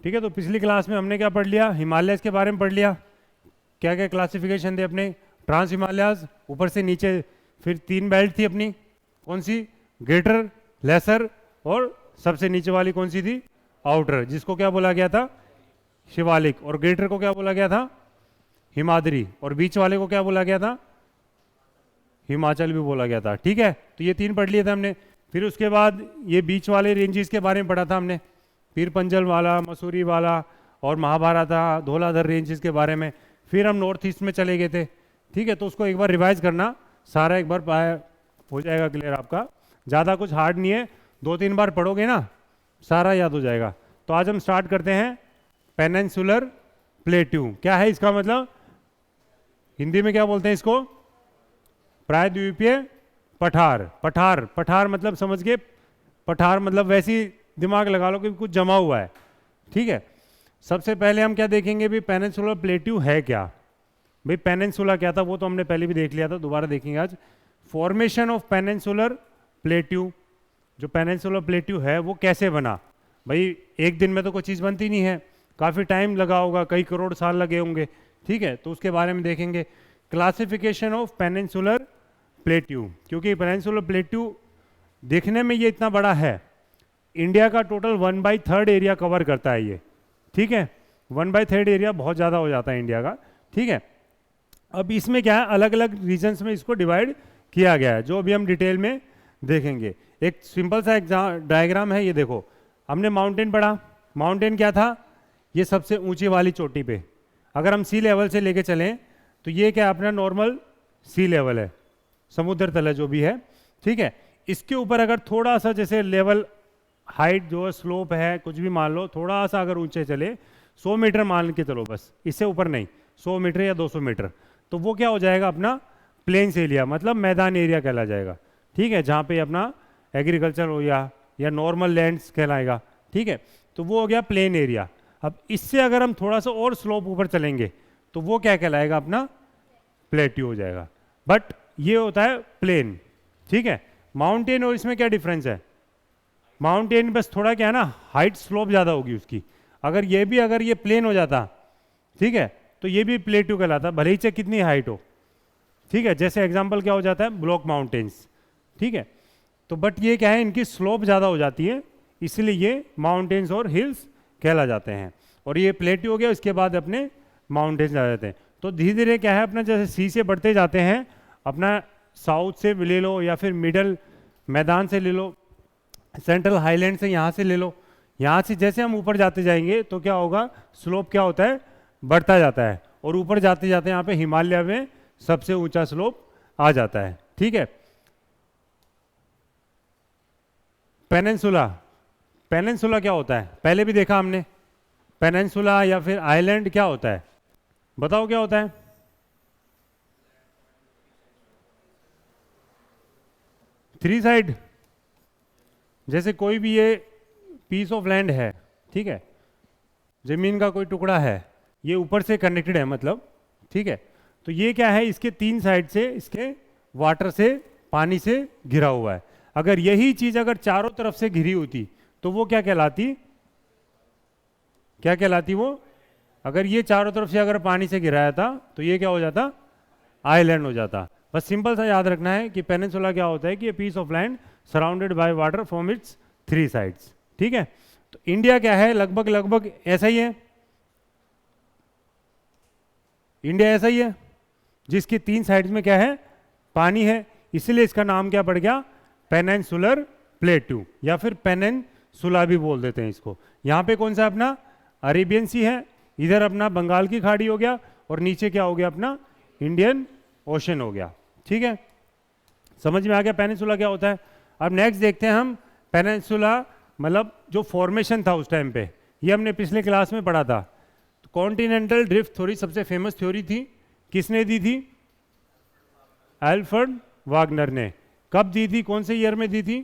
ठीक है, तो पिछली क्लास में हमने क्या पढ़ लिया, हिमालयस के बारे में पढ़ लिया, क्या क्या क्लासिफिकेशन थे अपने, ट्रांस हिमालयाज ऊपर से नीचे, फिर 3 बेल्ट थी अपनी, कौन सी, ग्रेटर, लेसर, और सबसे नीचे वाली कौन सी थी, आउटर, जिसको क्या बोला गया था, शिवालिक, और ग्रेटर को क्या बोला गया था, हिमाद्री, और बीच वाले को क्या बोला गया था, हिमाचल भी बोला गया था। ठीक है, तो ये 3 पढ़ लिए थे हमने। फिर उसके बाद ये बीच वाले रेंजेस के बारे में पढ़ा था हमने, पीर पंजल वाला, मसूरी वाला, और महाभारता, धौलाधर रेंजेस के बारे में। फिर हम नॉर्थ ईस्ट में चले गए थे। ठीक है, तो उसको एक बार रिवाइज करना, सारा एक बार हो जाएगा क्लियर आपका, ज़्यादा कुछ हार्ड नहीं है, 2-3 बार पढ़ोगे ना सारा याद हो जाएगा। तो आज हम स्टार्ट करते हैं पेनिनसुलर प्लेट्यू। क्या है इसका मतलब, हिंदी में क्या बोलते हैं इसको, प्रायद्वीपीय पठार। पठार, पठार मतलब समझ गए, पठार मतलब वैसी दिमाग लगा लो कि कुछ जमा हुआ है। ठीक है, सबसे पहले हम क्या देखेंगे भी, पेनिनसुलर प्लेट्यू है क्या। भाई पेनिनसुला क्या था वो तो हमने पहले भी देख लिया था, दोबारा देखेंगे आज। फॉर्मेशन ऑफ पेनिनसुलर प्लेट्यू, जो पेनिनसुलर प्लेट्यू है वो कैसे बना। भाई एक दिन में तो कोई चीज़ बनती नहीं है, काफ़ी टाइम लगा होगा, कई करोड़ साल लगे होंगे। ठीक है, तो उसके बारे में देखेंगे। क्लासिफिकेशन ऑफ पेनिनसुलर प्लेट्यू, क्योंकि पेनिनसुलर प्लेट्यू देखने में ये इतना बड़ा है, इंडिया का टोटल 1/3 एरिया कवर करता है ये। ठीक है, 1/3 एरिया बहुत ज़्यादा हो जाता है इंडिया का। ठीक है, अब इसमें क्या है, अलग अलग रीजन्स में इसको डिवाइड किया गया है, जो अभी हम डिटेल में देखेंगे। एक सिंपल सा डायग्राम है, ये देखो, हमने माउंटेन पढ़ा। माउंटेन क्या था, ये सबसे ऊंची वाली चोटी पे, अगर हम सी लेवल से लेके चलें तो ये क्या अपना नॉर्मल सी लेवल है, समुद्र तल जो भी है। ठीक है, इसके ऊपर अगर थोड़ा सा जैसे लेवल हाइट जो है, स्लोप है, कुछ भी मान लो, थोड़ा सा अगर ऊंचे चले, 100 मीटर मान के चलो, बस इससे ऊपर नहीं, 100 मीटर या 200 मीटर, तो वो क्या हो जाएगा अपना प्लेन्स एरिया, मतलब मैदान एरिया कहला जाएगा। ठीक है, जहाँ पे अपना एग्रीकल्चर हो या नॉर्मल लैंड्स कहलाएगा। ठीक है, तो वो हो गया प्लेन एरिया। अब इससे अगर हम थोड़ा सा और स्लोप ऊपर चलेंगे तो वो क्या कहलाएगा, अपना प्लेट्यू हो जाएगा। बट ये होता है प्लेन। ठीक है, माउंटेन और इसमें क्या डिफरेंस है, माउंटेन बस थोड़ा क्या है ना, हाइट स्लोप ज़्यादा होगी उसकी। अगर ये प्लेन हो जाता, ठीक है, तो ये भी प्लेट्यू कहलाता, भले ही चाहे कितनी हाइट हो। ठीक है, जैसे एग्जांपल क्या हो जाता है, ब्लॉक माउंटेन्स। ठीक है, तो बट ये क्या है, इनकी स्लोप ज़्यादा हो जाती है, इसलिए ये माउंटेन्स और हिल्स कहला जाते हैं। और ये प्लेट्यू हो गया, इसके बाद अपने माउंटेन्स आ जाते हैं। तो धीरे धीरे क्या है, अपना जैसे सी से बढ़ते जाते हैं, अपना साउथ से ले लो या फिर मिडल मैदान से ले लो, सेंट्रल हाईलैंड से यहाँ से ले लो, यहाँ से जैसे हम ऊपर जाते जाएंगे तो क्या होगा, स्लोप क्या होता है, बढ़ता जाता है, और ऊपर जाते जाते यहाँ पे हिमालय में सबसे ऊंचा स्लोप आ जाता है। ठीक है, पेनिनसुला, पेनिनसुला क्या होता है, पहले भी देखा हमने। पेनिनसुला या फिर आइलैंड क्या होता है, बताओ क्या होता है। थ्री साइड, जैसे कोई भी ये पीस ऑफ लैंड है, ठीक है, जमीन का कोई टुकड़ा है, ये ऊपर से कनेक्टेड है मतलब। ठीक है, तो ये क्या है, इसके 3 साइड से इसके वाटर से, पानी से घिरा हुआ है। अगर यही चीज अगर चारों तरफ से घिरी होती तो वो क्या कहलाती, क्या कहलाती वो, अगर ये चारों तरफ से अगर पानी से घिराया था तो ये क्या हो जाता, आइलैंड हो जाता। बस सिंपल सा याद रखना है कि पेनिनसुला क्या होता है कि ये piece of land surrounded by water from its 3 sides. ठीक है, तो इंडिया क्या है, लगभग लगभग ऐसा ही है, इंडिया ऐसा ही है, जिसकी 3 साइड्स में क्या है, पानी है, इसलिए इसका नाम क्या पड़ गया, पेनिनसुलर प्लेट्यू, या फिर पेनिनसुला भी बोल देते हैं इसको। यहाँ पे कौन सा अपना अरेबियन सी है, इधर अपना बंगाल की खाड़ी हो गया, और नीचे क्या हो गया, अपना इंडियन ओशन हो गया। ठीक है, समझ में आ गया पेनिनसुला क्या होता है। अब नेक्स्ट देखते हैं हम पेनिनसुला, मतलब जो फॉर्मेशन था उस टाइम पे, ये हमने पिछले क्लास में पढ़ा था। कॉन्टिनेंटल ड्रिफ्ट थ्योरी सबसे फेमस थ्योरी थी, किसने दी थी, एल्फ्रेड वागनर ने। कब दी थी, कौन से ईयर में दी थी,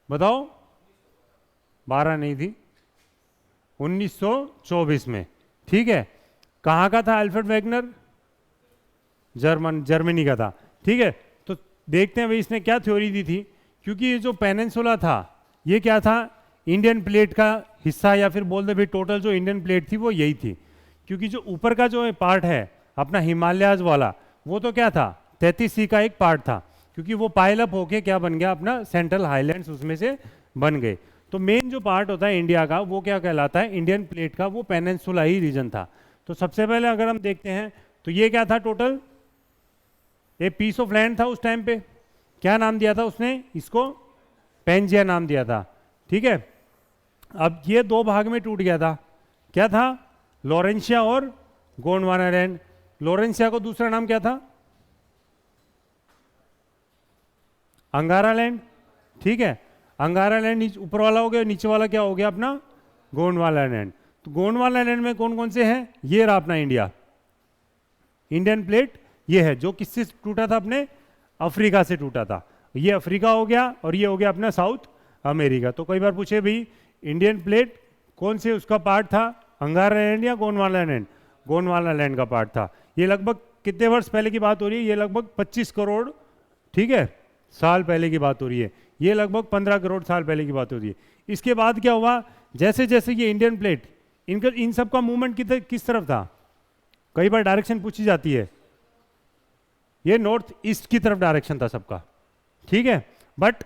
बताओ, 12 नहीं थी, 1924 में। ठीक है, कहाँ का था एल्फ्रेड वैगनर, जर्मनी का था। ठीक है, तो देखते हैं भाई इसने क्या थ्योरी दी थी, क्योंकि ये जो पेनिनसुला था ये क्या था, इंडियन प्लेट का हिस्सा, या फिर बोल दे भाई टोटल जो इंडियन प्लेट थी वो यही थी। क्योंकि जो ऊपर का जो पार्ट है अपना हिमालयाज वाला, वो तो क्या था, 33C का एक पार्ट था, क्योंकि वो पाइल अप होके क्या बन गया, अपना सेंट्रल हाईलैंड्स उसमें से बन गए। तो मेन जो पार्ट होता है इंडिया का वो क्या कहलाता है, इंडियन प्लेट का वो पेनिनसुला ही रीजन था। तो सबसे पहले अगर हम देखते हैं तो ये क्या था, टोटल ये पीस ऑफ लैंड था उस टाइम पे। क्या नाम दिया था उसने इसको, पेंजिया नाम दिया था, ठीक है। अब ये दो भाग में टूट गया था, क्या था, लॉरेंशिया और गोंडवाना लैंड। लॉरेंशिया को दूसरा नाम क्या था, अंगारा लैंड, ठीक है। अंगारा लैंड ऊपर वाला हो गया, नीचे वाला क्या हो गया अपना गोंडवाना लैंड। तो गोंडवाना लैंड में कौन कौन से हैं, ये रहा अपना इंडिया, इंडियन प्लेट ये है, जो किससे टूटा था, अपने अफ्रीका से टूटा था। ये अफ्रीका हो गया और ये हो गया अपना साउथ अमेरिका। तो कई बार पूछे भाई इंडियन प्लेट कौन से उसका पार्ट था, अंगारा लैंड या गोंडवाना लैंड, गोंडवाना लैंड का पार्ट था। ये लगभग कितने वर्ष पहले की बात हो रही है, ये लगभग 25 करोड़, ठीक है, साल पहले की बात हो रही है। ये लगभग 15 करोड़ साल पहले की बात हो रही है। इसके बाद क्या हुआ, जैसे जैसे ये इंडियन प्लेट, इन सब का मूवमेंट किस तरफ था, कई बार डायरेक्शन पूछी जाती है, ये नॉर्थ ईस्ट की तरफ डायरेक्शन था सबका, ठीक है। बट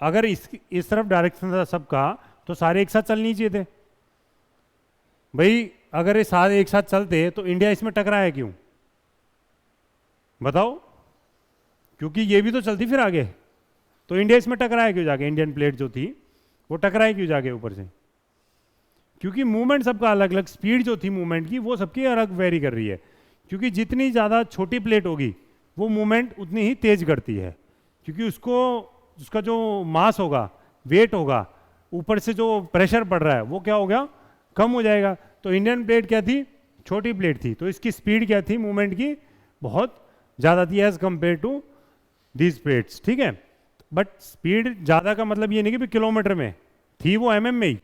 अगर इस तरफ डायरेक्शन था सबका, तो सारे एक साथ चलनी चाहिए थे भाई। अगर ये सारे एक साथ चलते तो इंडिया इसमें टकराया क्यों, बताओ, क्योंकि ये भी तो चलती फिर आगे, तो इंडिया इसमें टकराया क्यों जाके, इंडियन प्लेट जो थी वो टकराई क्यों जाके ऊपर से, क्योंकि मूवमेंट सबका अलग अलग, स्पीड जो थी मूवमेंट की वो सबकी अलग वेरी कर रही है। क्योंकि जितनी ज़्यादा छोटी प्लेट होगी वो मूवमेंट उतनी ही तेज करती है, क्योंकि उसका जो मास होगा, वेट होगा, ऊपर से जो प्रेशर पड़ रहा है वो क्या हो गया, कम हो जाएगा। तो इंडियन प्लेट क्या थी, छोटी प्लेट थी, तो इसकी स्पीड क्या थी मूवमेंट की, बहुत ज़्यादा थी as compare to these plates, ठीक है। बट स्पीड ज़्यादा का मतलब ये नहीं कि भी किलोमीटर में थी, वो एमएम में ही,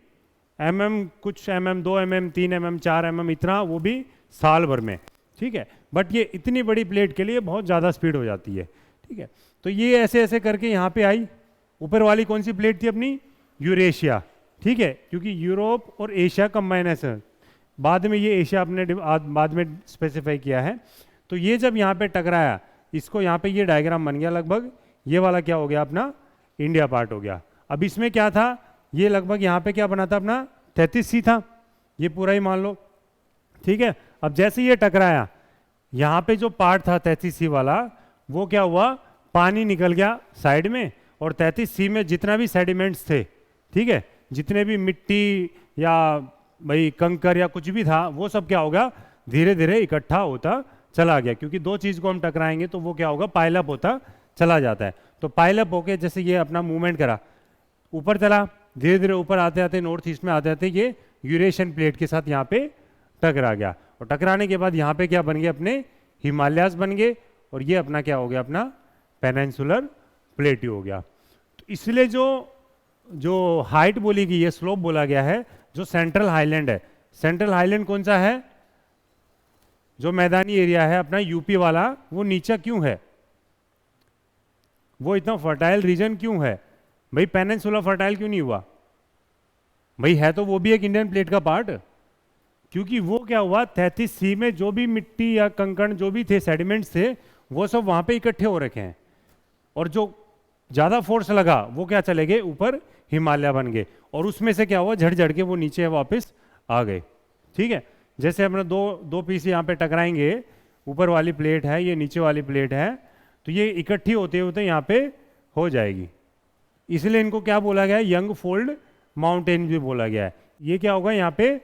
एमएम कुछ एमएम 2 एमएम 3 एमएम 4 एमएम इतना, वो भी साल भर में, ठीक है। बट ये इतनी बड़ी प्लेट के लिए बहुत ज़्यादा स्पीड हो जाती है, ठीक है। तो ये ऐसे ऐसे करके यहाँ पे आई। ऊपर वाली कौन सी प्लेट थी अपनी, यूरेशिया, ठीक है, क्योंकि यूरोप और एशिया कंबाइन है, बाद में ये एशिया अपने बाद में स्पेसिफाई किया है। तो ये जब यहाँ पे टकराया, इसको यहाँ पे ये डायग्राम बन गया लगभग, ये वाला क्या हो गया अपना इंडिया पार्ट हो गया। अब इसमें क्या था, ये लगभग यहाँ पे क्या बना था अपना 33C था, ये पूरा ही मान लो, ठीक है। अब जैसे ये टकराया, यहाँ पे जो पार्ट था 33C वाला, वो क्या हुआ, पानी निकल गया साइड में, और 33C में जितना भी सेडिमेंट्स थे, ठीक है, जितने भी मिट्टी या भाई कंकर या कुछ भी था, वो सब क्या होगा, धीरे धीरे इकट्ठा होता चला गया। क्योंकि दो चीज़ को हम टकराएंगे तो वो क्या होगा, पाइलअप होता चला जाता है। तो पाइलअप होके जैसे ये अपना मूवमेंट करा, ऊपर चला, धीरे धीरे ऊपर आते आते नॉर्थ ईस्ट में आते आते ये यूरेशियन प्लेट के साथ यहाँ पे टकरा गया, और टकराने के बाद यहाँ पे क्या बन गए, अपने हिमालयाज बन गए, और ये अपना क्या हो गया, अपना पेनिनसुलर प्लेट हो गया। तो इसलिए जो हाइट बोली गई है, स्लोप बोला गया है, जो सेंट्रल हाईलैंड है, सेंट्रल हाईलैंड कौन सा है, जो मैदानी एरिया है अपना यूपी वाला, वो नीचा क्यों है, वो इतना फर्टाइल रीजन क्यों है भाई, पेनिनसुला फर्टाइल क्यों नहीं हुआ भाई, है तो वो भी एक इंडियन प्लेट का पार्ट। क्योंकि वो क्या हुआ, 33C में जो भी मिट्टी या कंकड़ जो भी थे, सेडिमेंट्स थे, वो सब वहां पे इकट्ठे हो रखे हैं, और जो ज़्यादा फोर्स लगा वो क्या चले गए ऊपर, हिमालय बन गए, और उसमें से क्या हुआ, झड़ झड़ के वो नीचे वापस आ गए, ठीक है। जैसे अपने दो पीस यहाँ पे टकराएंगे, ऊपर वाली प्लेट है, ये नीचे वाली प्लेट है, तो ये इकट्ठी होते होते यहाँ पे हो जाएगी। इसलिए इनको क्या बोला गया है, यंग फोल्ड माउंटेन भी बोला गया है। ये क्या होगा, यहाँ पे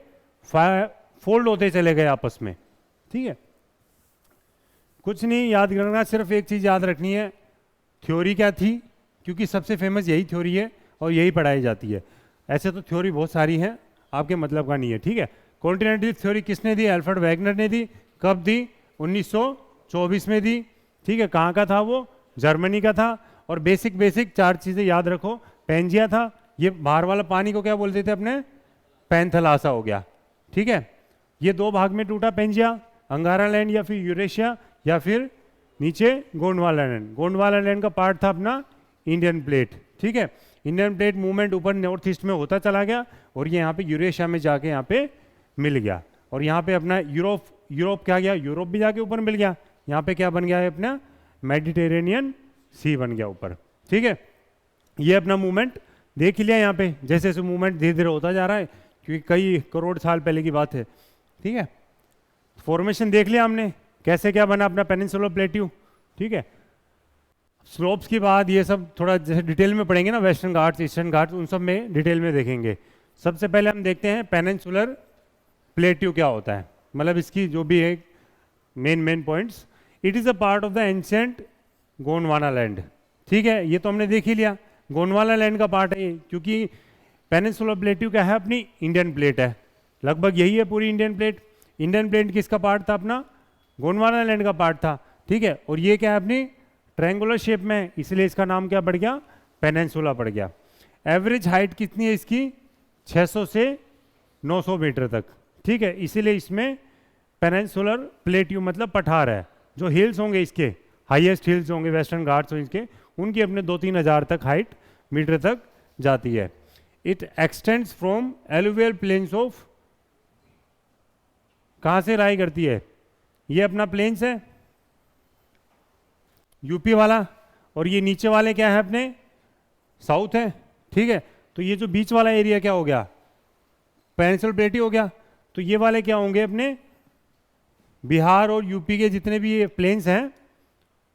फोल्ड होते चले गए आपस में, ठीक है। कुछ नहीं याद करना, सिर्फ एक चीज़ याद रखनी है, थ्योरी क्या थी, क्योंकि सबसे फेमस यही थ्योरी है और यही पढ़ाई जाती है। ऐसे तो थ्योरी बहुत सारी हैं, आपके मतलब का नहीं है, ठीक है। कॉन्टिनेंटल थ्योरी किसने दी, अल्फ्रेड वैगनर ने दी। कब दी, 1924 में दी, ठीक है। कहाँ का था वो, जर्मनी का था। और बेसिक 4 चीज़ें याद रखो, पेंजिया था, ये बाहर वाला पानी को क्या बोलते थे अपने, पैंथलासा हो गया, ठीक है। ये 2 भाग में टूटा पेंजिया, अंगारा लैंड या फिर यूरेशिया, या फिर नीचे गोंडवाना लैंड। गोंडवाना लैंड का पार्ट था अपना इंडियन प्लेट, ठीक है। इंडियन प्लेट मूवमेंट ऊपर नॉर्थ ईस्ट में होता चला गया और ये यहाँ पे यूरेशिया में जाके यहाँ पे मिल गया, और यहाँ पे अपना यूरोप क्या गया, यूरोप भी जाके ऊपर मिल गया, यहाँ पे क्या बन गया है अपना मेडिटेरेनियन सी बन गया ऊपर, ठीक है। ये अपना मूवमेंट देख लिया यहाँ पे, जैसे जैसे मूवमेंट धीरे धीरे होता जा रहा है, क्योंकि कई करोड़ साल पहले की बात है, ठीक है। फॉर्मेशन देख लिया हमने, कैसे क्या बना अपना पेनिनसुलर प्लेट्यू, ठीक है। स्लोप्स के बाद ये सब थोड़ा जैसे डिटेल में पढ़ेंगे ना, वेस्टर्न घाट्स ईस्टर्न घाट्स उन सब में डिटेल में देखेंगे। सबसे पहले हम देखते हैं पेनिनसुलर प्लेट्यू क्या होता है, मतलब इसकी जो भी है main points. It is a part of the ancient Gondwana land, ठीक है। ये तो हमने देख ही लिया, गोंडवाना लैंड का पार्ट है ये, क्योंकि पेनिनसुलर प्लेट्यू क्या है अपनी इंडियन प्लेट है, लगभग यही है पूरी इंडियन प्लेट। इंडियन प्लेट किसका पार्ट था अपना, गोंडवाना लैंड का पार्ट था, ठीक है। और ये क्या है अपनी ट्रायंगुलर शेप में, इसलिए इसका नाम क्या पड़ गया, पेनिनसुला पड़ गया। एवरेज हाइट कितनी है इसकी, 600 से 900 मीटर तक, ठीक है। इसीलिए इसमें पेनिनसुलर प्लेट्यू मतलब पठार है। जो हिल्स होंगे इसके, हाईएस्ट हिल्स होंगे वेस्टर्न घाट्स इसके, उनकी अपने 2-3 हज़ार तक हाइट मीटर तक जाती है। It extends from alluvial plains of, कहाँ से राई करती है, ये अपना प्लेन्स है यूपी वाला, और ये नीचे वाले क्या है अपने साउथ है, ठीक है। तो ये जो बीच वाला एरिया क्या हो गया, पेनिनसुलर प्लेट्यू हो गया। तो ये वाले क्या होंगे अपने बिहार और यूपी के जितने भी ये प्लेन्स हैं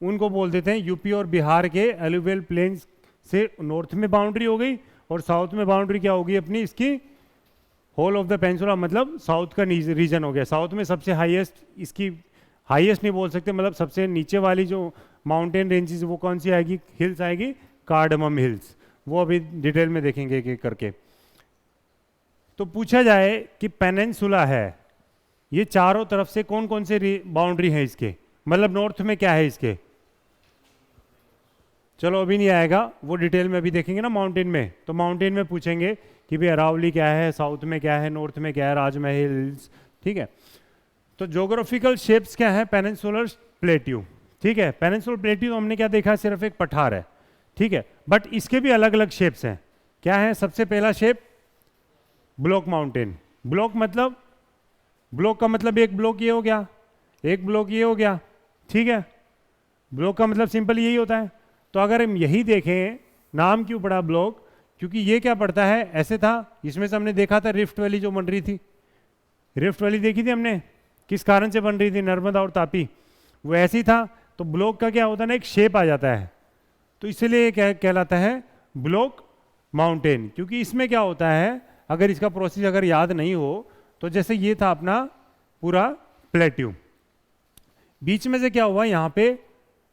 उनको बोल देते हैं यूपी और बिहार के एलुवियल प्लेन्स से नॉर्थ में बाउंड्री हो गई, और साउथ में बाउंड्री क्या होगी अपनी इसकी होल ऑफ द पेनिनसुला, मतलब साउथ का रीजन हो गया। साउथ में सबसे हाईएस्ट, इसकी हाईएस्ट नहीं बोल सकते, मतलब सबसे नीचे वाली जो माउंटेन रेंजेस वो कौन सी आएगी, हिल्स आएगी कार्डमम हिल्स, वो अभी डिटेल में देखेंगे एक एक करके। तो पूछा जाए कि पेनिनसुला है, ये चारों तरफ से कौन कौन से बाउंड्री है इसके, मतलब नॉर्थ में क्या है इसके, चलो अभी नहीं आएगा, वो डिटेल में अभी देखेंगे ना माउंटेन में। तो माउंटेन में पूछेंगे कि भाई अरावली क्या है, साउथ में क्या है, नॉर्थ में क्या है, राजमहल हिल्स, ठीक है। तो ज्योग्राफिकल शेप्स क्या है पेनिनसुलर प्लेट्यू, ठीक है। पेनिनसुलर प्लेट्यू तो हमने क्या देखा, सिर्फ एक पठार है, ठीक है। बट इसके भी अलग अलग शेप्स हैं, क्या है। सबसे पहला शेप ब्लॉक माउंटेन। ब्लॉक मतलब, ब्लॉक का मतलब एक ब्लॉक ये हो गया, एक ब्लॉक ये हो गया, ठीक है। ब्लॉक का मतलब सिंपल यही होता है। तो अगर हम यही देखें, नाम क्यों पड़ा ब्लॉक, क्योंकि ये क्या पड़ता है, ऐसे था, इसमें से हमने देखा था रिफ्ट वैली जो बन रही थी, रिफ्ट वैली देखी थी हमने, किस कारण से बन रही थी, नर्मदा और तापी, वो ऐसे ही था। तो ब्लॉक का क्या होता है ना, एक शेप आ जाता है, तो इसलिए क्या कहलाता है ब्लॉक माउंटेन। क्योंकि इसमें क्या होता है, अगर इसका प्रोसेस अगर याद नहीं हो, तो जैसे ये था अपना पूरा प्लेट्यू, बीच में से क्या हुआ, यहाँ पे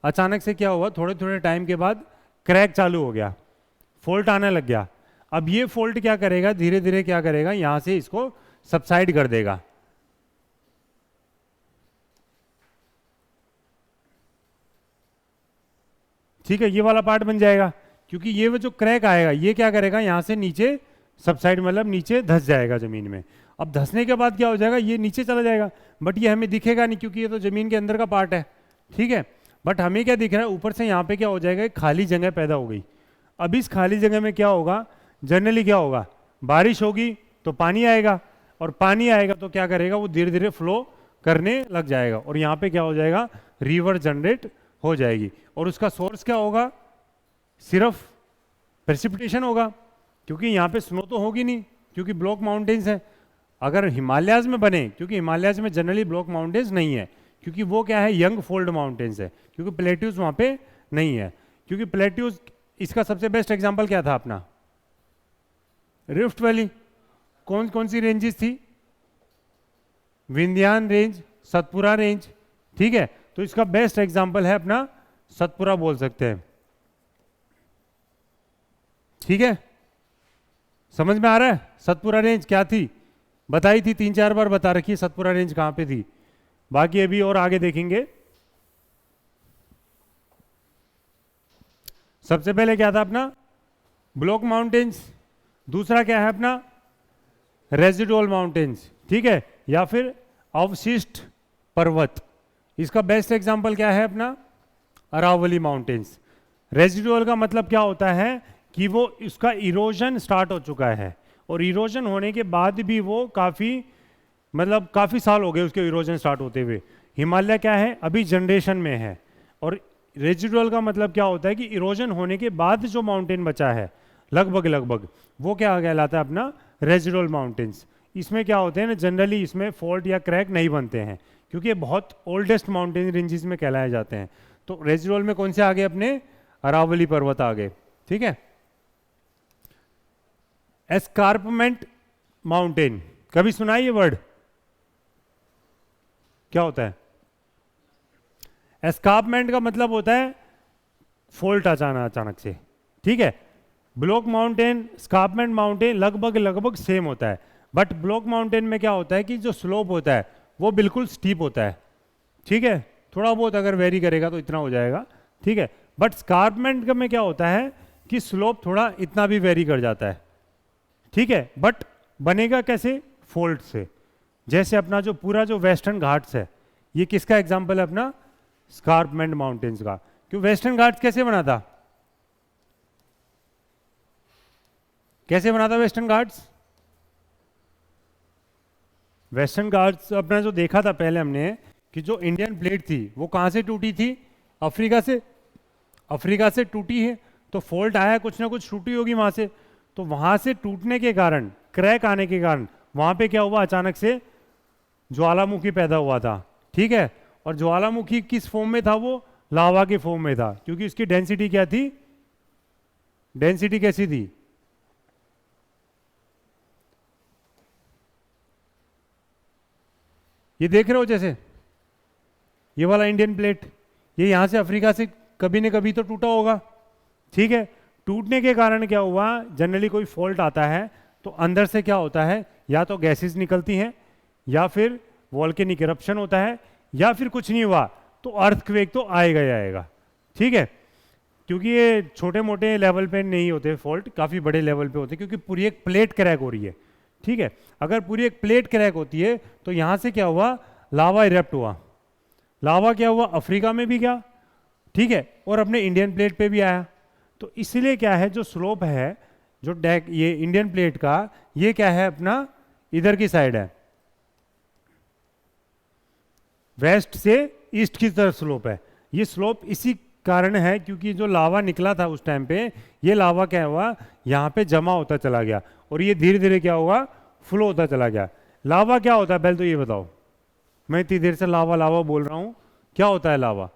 अचानक से क्या हुआ, थोड़े थोड़े टाइम के बाद क्रैक चालू हो गया, फॉल्ट आने लग गया। अब ये फॉल्ट क्या करेगा, धीरे धीरे क्या करेगा, यहाँ से इसको सबसाइड कर देगा, ठीक है। ये वाला पार्ट बन जाएगा, क्योंकि ये वो जो क्रैक आएगा ये क्या करेगा, यहाँ से नीचे सबसाइड, मतलब नीचे धंस जाएगा जमीन में। अब धंसने के बाद क्या हो जाएगा, ये नीचे चला जाएगा, बट ये हमें दिखेगा नहीं, क्योंकि ये तो जमीन के अंदर का पार्ट है, ठीक है। बट हमें क्या दिख रहा है, ऊपर से यहाँ पे क्या हो जाएगा, एक खाली जगह पैदा हो गई। अब इस खाली जगह में क्या होगा, जनरली क्या होगा, बारिश होगी तो पानी आएगा, और पानी आएगा तो क्या करेगा, वो धीरे धीरे फ्लो करने लग जाएगा, और यहाँ पे क्या हो जाएगा, रिवर जनरेट हो जाएगी। और उसका सोर्स क्या होगा, सिर्फ प्रेसिपिटेशन होगा, क्योंकि यहाँ पे स्नो तो होगी नहीं, क्योंकि ब्लॉक माउंटेन्स है। अगर हिमालयाज में बने, क्योंकि हिमालयाज में जनरली ब्लॉक माउंटेन्स नहीं है, क्योंकि वो क्या है, यंग फोल्ड माउंटेन्स है, क्योंकि प्लेट्यूज वहाँ पे नहीं है। क्योंकि प्लेट्यूज, इसका सबसे बेस्ट एग्जाम्पल क्या था अपना, रिफ्ट वैली। कौन कौन सी रेंजेस थी, विंध्यान रेंज, सतपुरा रेंज, ठीक है। तो इसका बेस्ट एग्जाम्पल है अपना सतपुरा बोल सकते हैं, ठीक है। समझ में आ रहा है, सतपुरा रेंज क्या थी, बताई थी, 3-4 बार बता रखी है सतपुरा रेंज कहां पे थी, बाकी अभी और आगे देखेंगे। सबसे पहले क्या था अपना ब्लॉक माउंटेन्स, दूसरा क्या है अपना रेजिडुअल माउंटेन्स, ठीक है, या फिर अवशिष्ट पर्वत। इसका बेस्ट एग्जांपल क्या है अपना अरावली माउंटेन्स। रेजिडुअल का मतलब क्या होता है कि वो उसका इरोजन स्टार्ट हो चुका है, और इरोजन होने के बाद भी वो काफ़ी मतलब काफ़ी साल हो गए उसके इरोजन स्टार्ट होते हुए। हिमालय क्या है, अभी जनरेशन में है। और रेजिडुअल का मतलब क्या होता है कि इरोजन होने के बाद जो माउंटेन बचा है लगभग लगभग, वो क्या कहलाता है अपना रेजिडुअल माउंटेन्स। इसमें क्या होते हैं ना, जनरली इसमें फॉल्ट या क्रैक नहीं बनते हैं, क्योंकि ये बहुत ओल्डेस्ट माउंटेन रेंजेस में कहलाए जाते हैं। तो रेजिडुअल में कौन से आ गए अपने, अरावली पर्वत आ गए, ठीक है। एस्कार्पमेंट माउंटेन, कभी सुना है ये वर्ड, क्या होता है? एस्कार्पमेंट का मतलब होता है फॉल्ट अचानक अचानक से, ठीक है। ब्लॉक माउंटेन, स्कार्पमेंट माउंटेन लगभग लगभग सेम होता है, बट ब्लॉक माउंटेन में क्या होता है कि जो स्लोप होता है वो बिल्कुल स्टीप होता है, ठीक है। थोड़ा बहुत अगर वेरी करेगा तो इतना हो जाएगा, ठीक है। बट स्कार्पमेंट में क्या होता है कि स्लोप थोड़ा इतना भी वेरी कर जाता है, ठीक है। बट बनेगा कैसे, फोल्ड से। जैसे अपना जो पूरा जो वेस्टर्न घाट्स है, ये किसका एग्जाम्पल है अपना, स्कार्पमेंट माउंटेन्स का। क्यों वेस्टर्न घाट्स कैसे बना था, कैसे बना था वेस्टर्न घाट्स? वेस्टर्न घाट्स अपना जो देखा था पहले हमने कि जो इंडियन प्लेट थी वो कहाँ से टूटी थी, अफ्रीका से, अफ्रीका से टूटी है। तो फॉल्ट आया, कुछ ना कुछ टूटी होगी वहां से। तो वहां से टूटने के कारण, क्रैक आने के कारण वहां पे क्या हुआ, अचानक से ज्वालामुखी पैदा हुआ था, ठीक है। और ज्वालामुखी किस फॉर्म में था, वो लावा के फॉर्म में था, क्योंकि उसकी डेंसिटी क्या थी, डेंसिटी कैसी थी, ये देख रहे हो जैसे ये वाला इंडियन प्लेट, ये यहां से अफ्रीका से कभी न कभी तो टूटा होगा, ठीक है। टूटने के कारण क्या हुआ, जनरली कोई फॉल्ट आता है तो अंदर से क्या होता है, या तो गैसेस निकलती हैं, या फिर वॉल्केनिक इरप्शन होता है, या फिर कुछ नहीं हुआ तो अर्थक्वेक तो आएगा ही आएगा, ठीक है। क्योंकि ये छोटे मोटे लेवल पे नहीं होते फॉल्ट, काफ़ी बड़े लेवल पे होते हैं, क्योंकि पूरी एक प्लेट क्रैक हो रही है, ठीक है। अगर पूरी एक प्लेट क्रैक होती है तो यहाँ से क्या हुआ, लावा इरप्ट हुआ। लावा क्या हुआ, अफ्रीका में भी गया, ठीक है, और अपने इंडियन प्लेट पे भी आया। तो इसलिए क्या है, जो स्लोप है, जो डेक ये इंडियन प्लेट का, ये क्या है अपना इधर की साइड है, वेस्ट से ईस्ट की तरफ स्लोप है। ये स्लोप इसी कारण है क्योंकि जो लावा निकला था उस टाइम पे, ये लावा क्या हुआ, यहाँ पे जमा होता चला गया, और ये धीरे धीरे क्या हुआ, फ्लो होता चला गया। लावा क्या होता है पहले तो ये बताओ, मैं इतनी देर से लावा लावा बोल रहा हूँ, क्या होता है लावा?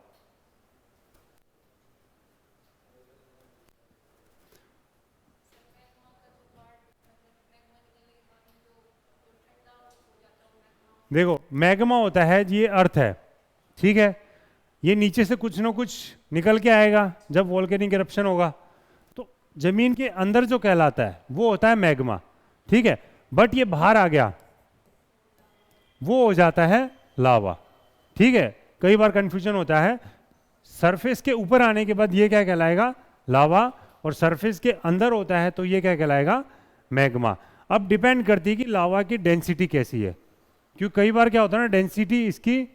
देखो मैग्मा होता है, ये अर्थ है, ठीक है। ये नीचे से कुछ ना कुछ निकल के आएगा जब वोल्केनिक इरप्शन होगा, तो जमीन के अंदर जो कहलाता है वो होता है मैग्मा, ठीक है। बट ये बाहर आ गया, वो हो जाता है लावा, ठीक है। कई बार कंफ्यूजन होता है, सरफेस के ऊपर आने के बाद ये क्या कहलाएगा, लावा, और सरफेस के अंदर होता है तो ये क्या कहलाएगा, मैग्मा। अब डिपेंड करती है कि लावा की डेंसिटी कैसी है, क्योंकि कई बार क्या होता है ना, डेंसिटी इसकी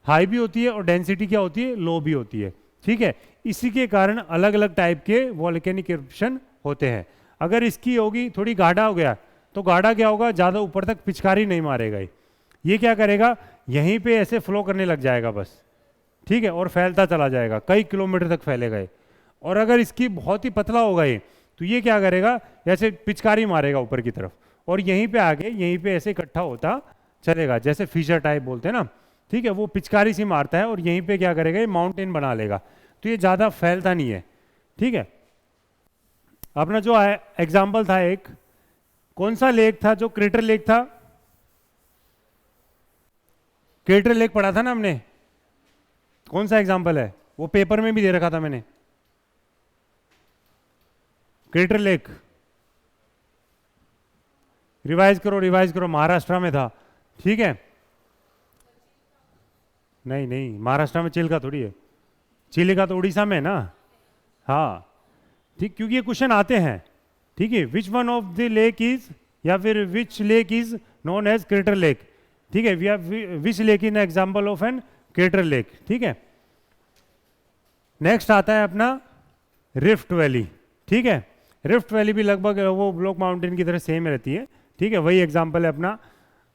हाई भी होती है और डेंसिटी क्या होती है, लो भी होती है, ठीक है। इसी के कारण अलग अलग टाइप के वॉल्केनिक इरप्शन होते हैं। अगर इसकी होगी थोड़ी गाढ़ा हो गया तो गाढ़ा क्या होगा, ज़्यादा ऊपर तक पिचकारी नहीं मारेगा, ये क्या करेगा, यहीं पे ऐसे फ्लो करने लग जाएगा बस, ठीक है, और फैलता चला जाएगा, कई किलोमीटर तक फैलेगा ये। और अगर इसकी बहुत ही पतला होगा ये, तो ये क्या करेगा, ऐसे पिचकारी मारेगा ऊपर की तरफ, और यहीं पे आगे यहीं पे ऐसे इकट्ठा होता चलेगा, जैसे फिशर टाइप बोलते हैं ना, ठीक है। वो पिचकारी सी मारता है और यहीं पे क्या करेगा, ये माउंटेन बना लेगा, तो ये ज़्यादा फैलता नहीं है, ठीक है। अपना जो एग्जाम्पल था एक, कौन सा लेक था, जो क्रेटर लेक था, क्रेटर लेक पढ़ा था ना हमने, कौन सा एग्जाम्पल है, वो पेपर में भी दे रखा था मैंने, क्रेटर लेक, रिवाइज करो रिवाइज करो, महाराष्ट्र में था, ठीक है। नहीं नहीं, महाराष्ट्र में चिल्का थोड़ी है, चिल्का तो उड़ीसा में है ना, हाँ ठीक, क्योंकि ये क्वेश्चन आते हैं, ठीक है। Which one of the lake is, या फिर which lake is known as crater lake, ठीक है। We have which lake in example of an crater lake, ठीक है। नेक्स्ट आता है अपना रिफ्ट वैली, ठीक है। रिफ्ट वैली भी लगभग वो ब्लॉक माउंटेन की तरह सेम रहती है, ठीक है, वही एग्जाम्पल है अपना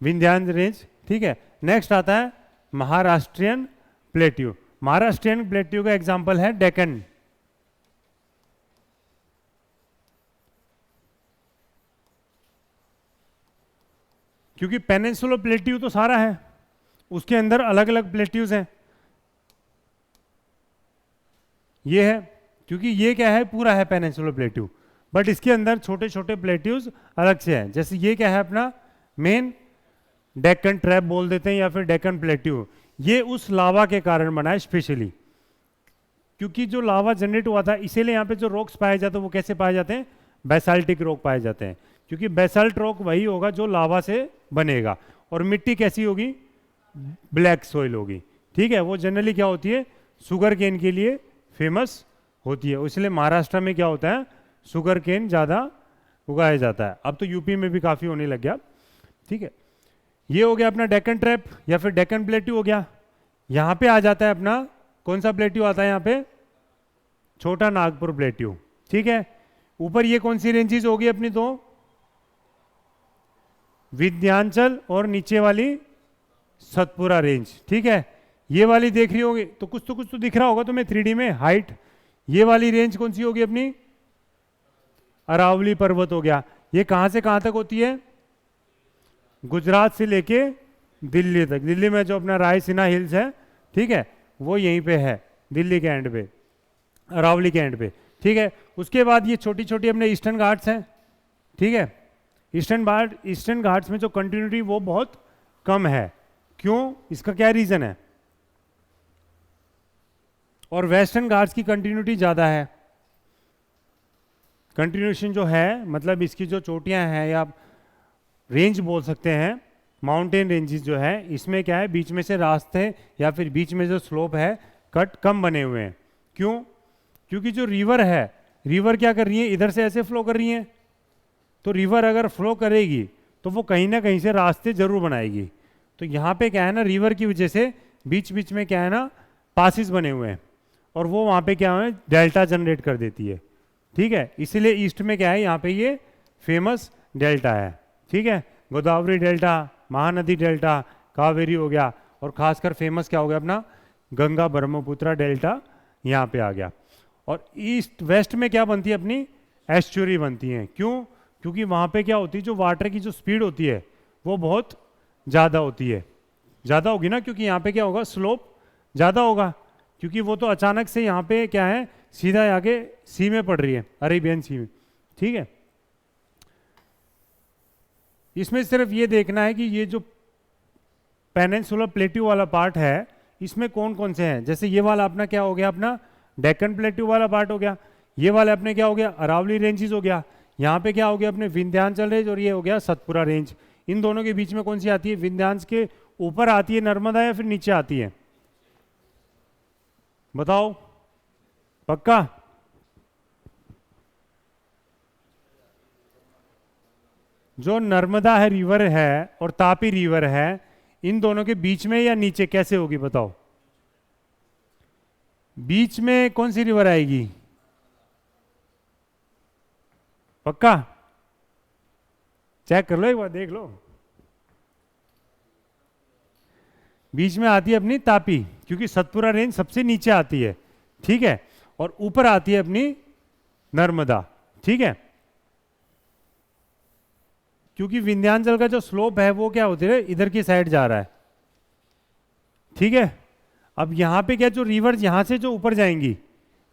विंध्यांचल रेंज, ठीक है। नेक्स्ट आता है महाराष्ट्रियन प्लेट्यू। महाराष्ट्रियन प्लेट्यू का एग्जाम्पल है डेक्कन। क्योंकि पेनिनसुलर प्लेट्यू तो सारा है, उसके अंदर अलग अलग प्लेट्यूज हैं, ये है, क्योंकि ये क्या है, पूरा है पेनिनसुलर प्लेट्यू, बट इसके अंदर छोटे छोटे प्लेट्यूज अलग से हैं। जैसे ये क्या है अपना मेन डेक्कन ट्रैप बोल देते हैं या फिर डेक्कन प्लेट्यू, ये उस लावा के कारण बना है स्पेशली, क्योंकि जो लावा जनरेट हुआ था, इसीलिए यहाँ पे जो रॉक्स पाए जाते हैं वो कैसे पाए जाते हैं, बेसाल्टिक रॉक पाए जाते हैं, क्योंकि बेसाल्ट रॉक वही होगा जो लावा से बनेगा। और मिट्टी कैसी होगी, ब्लैक सॉइल होगी, ठीक है। वो जनरली क्या होती है, शुगर केन के लिए फेमस होती है, इसलिए महाराष्ट्र में क्या होता है, शुगर केन ज़्यादा उगाया जाता है। अब तो यूपी में भी काफ़ी होने लग गया, ठीक है। ये हो गया अपना डेक्कन ट्रैप या फिर डेक्कन प्लेट्यू हो गया। यहाँ पे आ जाता है अपना कौन सा प्लेट्यू आता है यहाँ पे, छोटा नागपुर प्लेट्यू, ठीक है। ऊपर ये कौन सी रेंजेस होगी अपनी, तो विंध्याचल और नीचे वाली सतपुरा रेंज, ठीक है। ये वाली देख रही होगी तो कुछ तो दिख रहा होगा तुम्हें 3D में हाइट। ये वाली रेंज कौन सी होगी अपनी, अरावली पर्वत हो गया। ये कहां से कहां तक होती है, गुजरात से लेके दिल्ली तक। दिल्ली में जो अपना रायसीना हिल्स है, ठीक है, वो यहीं पे है, दिल्ली के एंड पे, अरावली के एंड पे, ठीक है। उसके बाद ये छोटी छोटी अपने ईस्टर्न घाट्स हैं, ठीक है। ईस्टर्न घाट्स में जो कंटिन्यूटी वो बहुत कम है, क्यों, इसका क्या रीजन है, और वेस्टर्न घाट्स की कंटिन्यूटी ज्यादा है। कंटिन्यूएशन जो है मतलब इसकी जो चोटियां हैं या रेंज बोल सकते हैं, माउंटेन रेंजेस जो है, इसमें क्या है, बीच में से रास्ते या फिर बीच में जो स्लोप है कट कम बने हुए हैं। क्यों, क्योंकि जो रिवर है, रिवर क्या कर रही है, इधर से ऐसे फ्लो कर रही है, तो रिवर अगर फ्लो करेगी तो वो कहीं ना कहीं से रास्ते जरूर बनाएगी। तो यहाँ पे क्या है ना, रिवर की वजह से बीच बीच में क्या है ना, पासिस बने हुए हैं, और वो वहाँ पे क्या है, डेल्टा जनरेट कर देती है, ठीक है। इसीलिए ईस्ट में क्या है, यहाँ पे ये फेमस डेल्टा है, ठीक है। गोदावरी डेल्टा, महानदी डेल्टा, कावेरी हो गया, और खासकर फेमस क्या हो गया अपना गंगा ब्रह्मपुत्रा डेल्टा यहाँ पे आ गया। और ईस्ट वेस्ट में क्या बनती है अपनी, एस्चुरी बनती है। क्यों, क्योंकि वहाँ पे क्या होती है, जो वाटर की जो स्पीड होती है वो बहुत ज़्यादा होती है, ज़्यादा होगी ना, क्योंकि यहाँ पे क्या होगा, स्लोप ज़्यादा होगा, क्योंकि वो तो अचानक से यहाँ पे क्या है, सीधा आगे सी में पड़ रही है, अरेबियन सी में, ठीक है। इसमें सिर्फ ये देखना है कि ये जो पेनिनसुलर प्लेट्यू वाला पार्ट है, इसमें कौन कौन से हैं। जैसे ये वाला अपना क्या हो गया, अपना डेक्कन प्लेट्यू वाला पार्ट हो गया। ये वाला अपने क्या हो गया, अरावली रेंजेस हो गया। यहाँ पे क्या हो गया, अपने विंध्याचल रेंज, और ये हो गया सतपुरा रेंज। इन दोनों के बीच में कौन सी आती है, विंध्याचल के ऊपर आती है नर्मदा या फिर नीचे आती है, बताओ पक्का। जो नर्मदा है रिवर है और तापी रिवर है, इन दोनों के बीच में या नीचे कैसे होगी बताओ, बीच में कौन सी रिवर आएगी, पक्का चेक कर लो एक बार, देख लो। बीच में आती है अपनी तापी, क्योंकि सतपुरा रेंज सबसे नीचे आती है, ठीक है, और ऊपर आती है अपनी नर्मदा, ठीक है। क्योंकि विंध्याचल का जो स्लोप है वो क्या होती है, इधर की साइड जा रहा है, ठीक है। अब यहाँ पे क्या, जो रिवर यहाँ से जो ऊपर जाएंगी,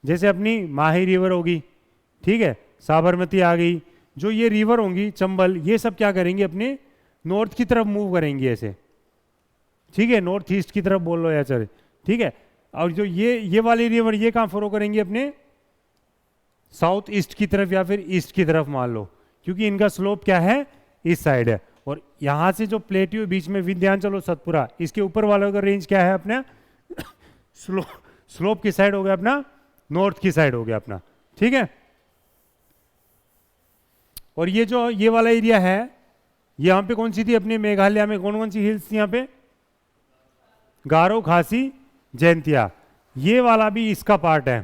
जैसे अपनी माही रिवर होगी, ठीक है, साबरमती आ गई, जो ये रिवर होंगी, चंबल, ये सब क्या करेंगी, अपने नॉर्थ की तरफ मूव करेंगी ऐसे, ठीक है, नॉर्थ ईस्ट की तरफ बोल लो या चले, ठीक है। और जो ये वाली रिवर ये कहाँ फ्लो करेंगी, अपने साउथ ईस्ट की तरफ या फिर ईस्ट की तरफ मान लो, क्योंकि इनका स्लोप क्या है, इस साइड है। और यहाँ से जो प्लेट्यू बीच में विंध्याचल और सतपुरा, इसके ऊपर वालों का रेंज क्या है अपना स्लोप की साइड हो गया, अपना नॉर्थ की साइड हो गया अपना, ठीक है। और ये जो ये वाला एरिया है, यहाँ पे कौन सी थी अपने मेघालय में, कौन कौन सी हिल्स थी यहाँ पे, गारो, खासी, जैंतिया, ये वाला भी इसका पार्ट है,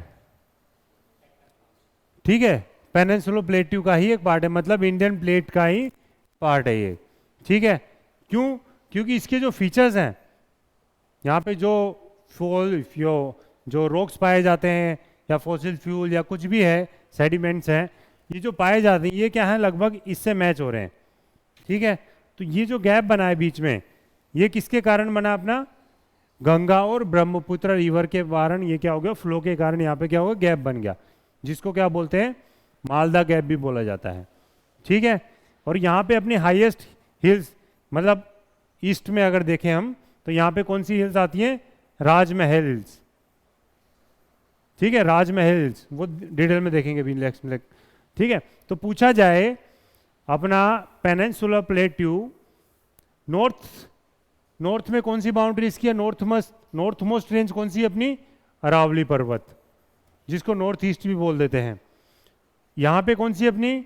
ठीक है, पेनिनसुलर प्लेट्यू का ही एक पार्ट है, मतलब इंडियन प्लेट का ही पार्ट है ये, ठीक है। क्यों? क्योंकि इसके जो फीचर्स हैं, यहाँ पे जो रॉक्स पाए जाते हैं या फॉसिल फ्यूल या कुछ भी है, सेडिमेंट्स हैं, ये जो पाए जाते हैं ये क्या है, लगभग इससे मैच हो रहे हैं, ठीक है। तो ये जो गैप बना है बीच में, ये किसके कारण बना? अपना गंगा और ब्रह्मपुत्र रिवर के कारण ये क्या हो गया, फ्लो के कारण यहाँ पे क्या होगा, गैप बन गया, जिसको क्या बोलते हैं, मालदा गैप भी बोला जाता है, ठीक है। और यहाँ पे अपनी हाईएस्ट हिल्स, मतलब ईस्ट में अगर देखें हम, तो यहाँ पे कौन सी हिल्स आती हैं? राजमहल हिल्स, ठीक है, राजमहल हिल्स, वो डिटेल में देखेंगे भी नेक्स्ट में, ठीक है। तो पूछा जाए अपना पेनिनसुलर प्लेट्यू नॉर्थ में कौन सी बाउंड्री इसकी है? नॉर्थ मोस्ट रेंज कौन सी है अपनी? अरावली पर्वत, जिसको नॉर्थ ईस्ट भी बोल देते हैं। यहाँ पे कौन सी अपनी?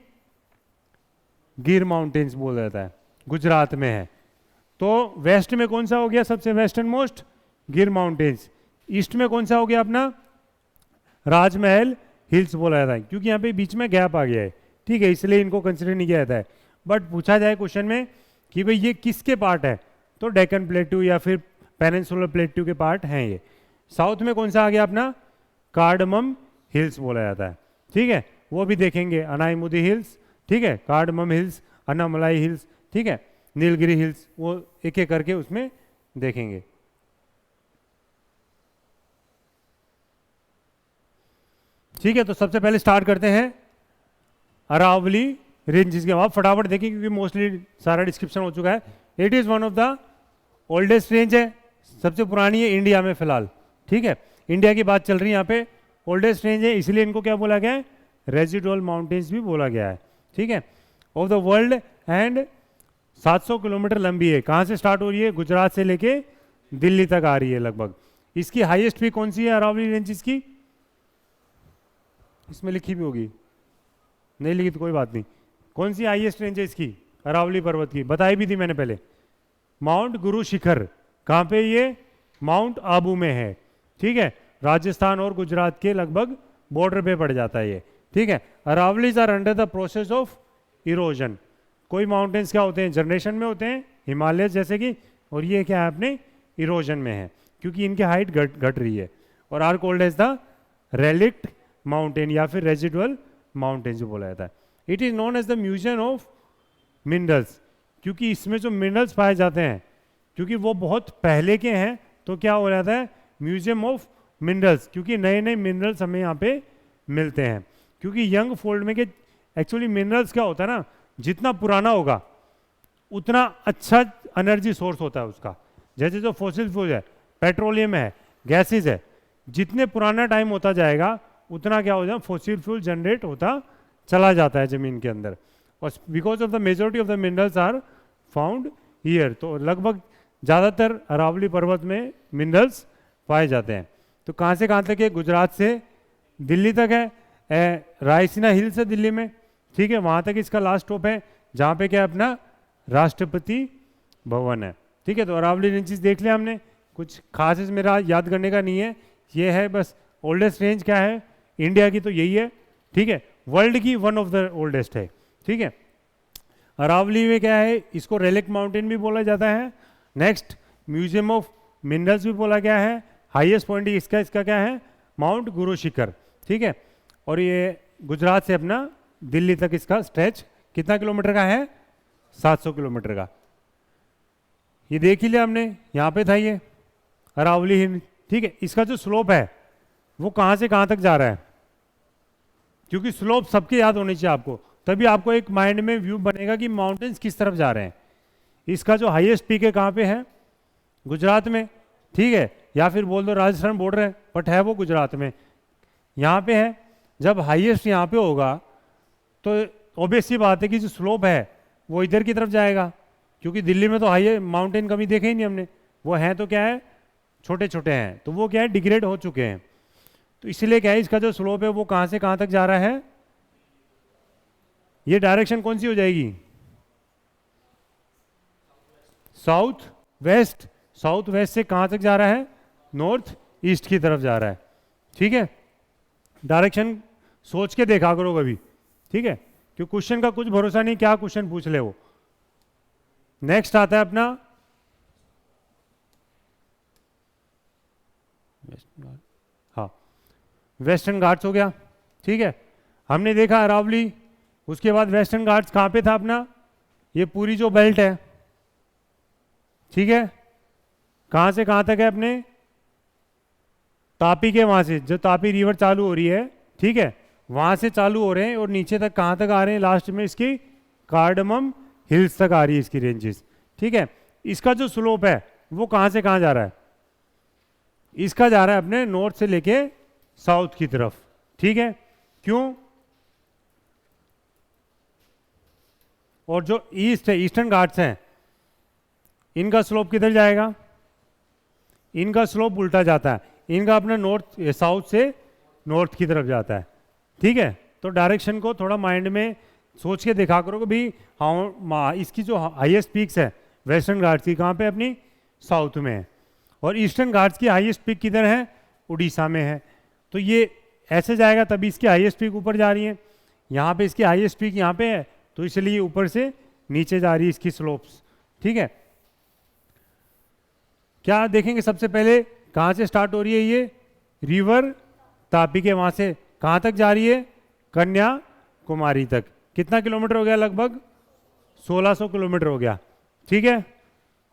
गिर माउंटेन्स बोल जाता है, गुजरात में है। तो वेस्ट में कौन सा हो गया सबसे वेस्टर्न मोस्ट? गिर माउंटेन्स। ईस्ट में कौन सा हो गया अपना? राजमहल हिल्स बोला जाता है, क्योंकि यहाँ पे बीच में गैप आ गया है, ठीक है, इसलिए इनको कंसिडर नहीं किया जाता है। बट पूछा जाए क्वेश्चन में कि भाई ये किसके पार्ट है, तो डेक्कन प्लेट्यू या फिर पेनिनसुलर प्लेट्यू के पार्ट हैं ये। साउथ में कौन सा आ गया अपना? कार्डमम हिल्स बोला जाता है, ठीक है, वो भी देखेंगे, अनाईमुदी हिल्स, ठीक है, कार्डमम हिल्स, अन्नामलाई हिल्स, ठीक है, नीलगिरी हिल्स, वो एक एक करके उसमें देखेंगे। ठीक है, तो सबसे पहले स्टार्ट करते हैं अरावली रेंजेस के। आप फटाफट देखें क्योंकि मोस्टली सारा डिस्क्रिप्शन हो चुका है। It is one of the oldest range है, सबसे पुरानी है इंडिया में फिलहाल, ठीक है, इंडिया की बात चल रही है यहाँ पे, ओल्डेस्ट रेंज है, इसलिए इनको क्या बोला गया है? रेजिडुअल माउंटेन्स भी बोला गया है, ठीक है, of the world. And 700 kilometre लंबी है। कहाँ से स्टार्ट हो रही है? गुजरात से लेके दिल्ली तक आ रही है लगभग। इसकी हाईएस्ट भी कौन सी है अरावली रेंजेस की? इसमें लिखी भी होगी, नहीं लिखी तो कोई बात नहीं। कौन सी हाईएस्ट रेंज है इसकी? अरावली पर्वत की, बताई भी थी मैंने पहले, माउंट गुरु शिखर। कहाँ पे ये? माउंट आबू में है, ठीक है, राजस्थान और गुजरात के लगभग बॉर्डर पे पड़ जाता है ये, ठीक है। Aravallis are under the process of erosion. कोई माउंटेन्स क्या होते हैं? जनरेशन में होते हैं, हिमालय जैसे कि, और ये क्या है अपने इरोजन में है, क्योंकि इनकी हाइट घट रही है। और are called as the relict mountain या फिर रेजिडुअल माउंटेन जो बोला जाता है। It is known as the museum of minerals, क्योंकि इसमें जो मिनरल्स पाए जाते हैं, क्योंकि वो बहुत पहले के हैं, तो क्या हो जाता है? म्यूजियम ऑफ मिनरल्स, क्योंकि नए नए मिनरल्स हमें यहाँ पे मिलते हैं। क्योंकि यंग फोल्ड में के एक्चुअली मिनरल्स क्या होता है ना, जितना पुराना होगा उतना अच्छा एनर्जी सोर्स होता है उसका। जैसे जो फॉसिल फ्यूल है, पेट्रोलियम है, गैसेज है, जितने पुराना टाइम होता जाएगा उतना क्या हो जाए? फॉसिल फ्यूल जनरेट होता चला जाता है ज़मीन के अंदर। और because of the majority of the minerals are found here, तो लगभग ज़्यादातर अरावली पर्वत में मिनरल्स पाए जाते हैं। तो कहाँ से कहाँ तक है? गुजरात से दिल्ली तक है, रायसीना हिल्स है दिल्ली में, ठीक है, वहाँ तक इसका लास्ट स्टॉप है, जहाँ पे क्या अपना राष्ट्रपति भवन है, ठीक है। तो अरावली रेंजेस देख लिया हमने, कुछ खास इसमें मेरा याद करने का नहीं है, ये है बस। ओल्डेस्ट रेंज क्या है इंडिया की? तो यही है, ठीक है, वर्ल्ड की वन ऑफ द ओल्डेस्ट है, ठीक है। अरावली में क्या है? इसको रेलिक माउंटेन भी बोला जाता है। नेक्स्ट, म्यूजियम ऑफ मिनरल्स भी बोला गया है। हाईएस्ट पॉइंट इसका क्या है? माउंट गुरु शिखर, ठीक है। और ये गुजरात से अपना दिल्ली तक इसका स्ट्रेच कितना किलोमीटर का है? 700 किलोमीटर का। ये देख ही लिया हमने, यहाँ पे था ये अरावली हिल, ठीक है। इसका जो स्लोप है वो कहाँ से कहाँ तक जा रहा है? क्योंकि स्लोप सबके याद होनी चाहिए आपको, तभी आपको एक माइंड में व्यू बनेगा कि माउंटेन्स किस तरफ जा रहे हैं। इसका जो हाईएस्ट पीक है कहाँ पे है? गुजरात में, ठीक है, या फिर बोल दो राजस्थान बॉर्डर है, बट है वो गुजरात में, यहाँ पे है। जब हाईएस्ट यहाँ पे होगा तो ऑब्वियस सी बात है कि जो स्लोप है वो इधर की तरफ जाएगा, क्योंकि दिल्ली में तो हाई माउंटेन कभी देखे ही नहीं हमने, वो हैं तो क्या है? छोटे छोटे हैं, तो वो क्या है? डिग्रेड हो चुके हैं। तो इसलिए क्या है, इसका जो स्लोप है वो कहाँ से कहाँ तक जा रहा है? ये डायरेक्शन कौन सी हो जाएगी? South west. साउथ वेस्ट से कहाँ तक जा रहा है? नॉर्थ ईस्ट की तरफ जा रहा है, ठीक है। डायरेक्शन सोच के देखा करो कभी, ठीक है, क्योंकि क्वेश्चन का कुछ भरोसा नहीं क्या क्वेश्चन पूछ ले वो। नेक्स्ट आता है अपना हाँ वेस्टर्न घाट्स हो गया। ठीक है, हमने देखा अरावली, उसके बाद वेस्टर्न घाट्स कहाँ पे था अपना, ये पूरी जो बेल्ट है, ठीक है, कहाँ से कहाँ तक है अपने, तापी के वहाँ से, जो तापी रिवर चालू हो रही है, ठीक है, वहाँ से चालू हो रहे हैं और नीचे तक कहाँ तक आ रहे हैं, लास्ट में इसकी कार्डमम हिल्स तक आ रही है इसकी रेंजेस। ठीक है, इसका जो स्लोप है वो कहाँ से कहाँ जा रहा है, इसका जा रहा है अपने नॉर्थ से लेके साउथ की तरफ। ठीक है, क्यों, और जो ईस्ट है, ईस्टर्न घाट्स हैं, इनका स्लोप किधर जाएगा, इनका स्लोप उल्टा जाता है, इनका अपना नॉर्थ साउथ से नॉर्थ की तरफ जाता है। ठीक है, तो डायरेक्शन को थोड़ा माइंड में सोच के देखा करो कि भाई हाँ इसकी जो हाईएस्ट पीक्स है वेस्टर्न घाट्स की कहाँ पे, अपनी साउथ में है, और ईस्टर्न घाट्स की हाईएस्ट पीक किधर है, उड़ीसा में है। तो ये ऐसे जाएगा तभी इसकी हाईएस्ट पीक ऊपर जा रही है, यहाँ पे इसकी हाईएस्ट पीक यहाँ पे है तो इसलिए ऊपर से नीचे जा रही है इसकी स्लोप्स। ठीक है, क्या देखेंगे सबसे पहले कहाँ से स्टार्ट हो रही है, ये रिवर तापी के वहाँ से कहाँ तक जा रही है, कन्याकुमारी तक। कितना किलोमीटर हो गया, लगभग 1600 किलोमीटर हो गया। ठीक है,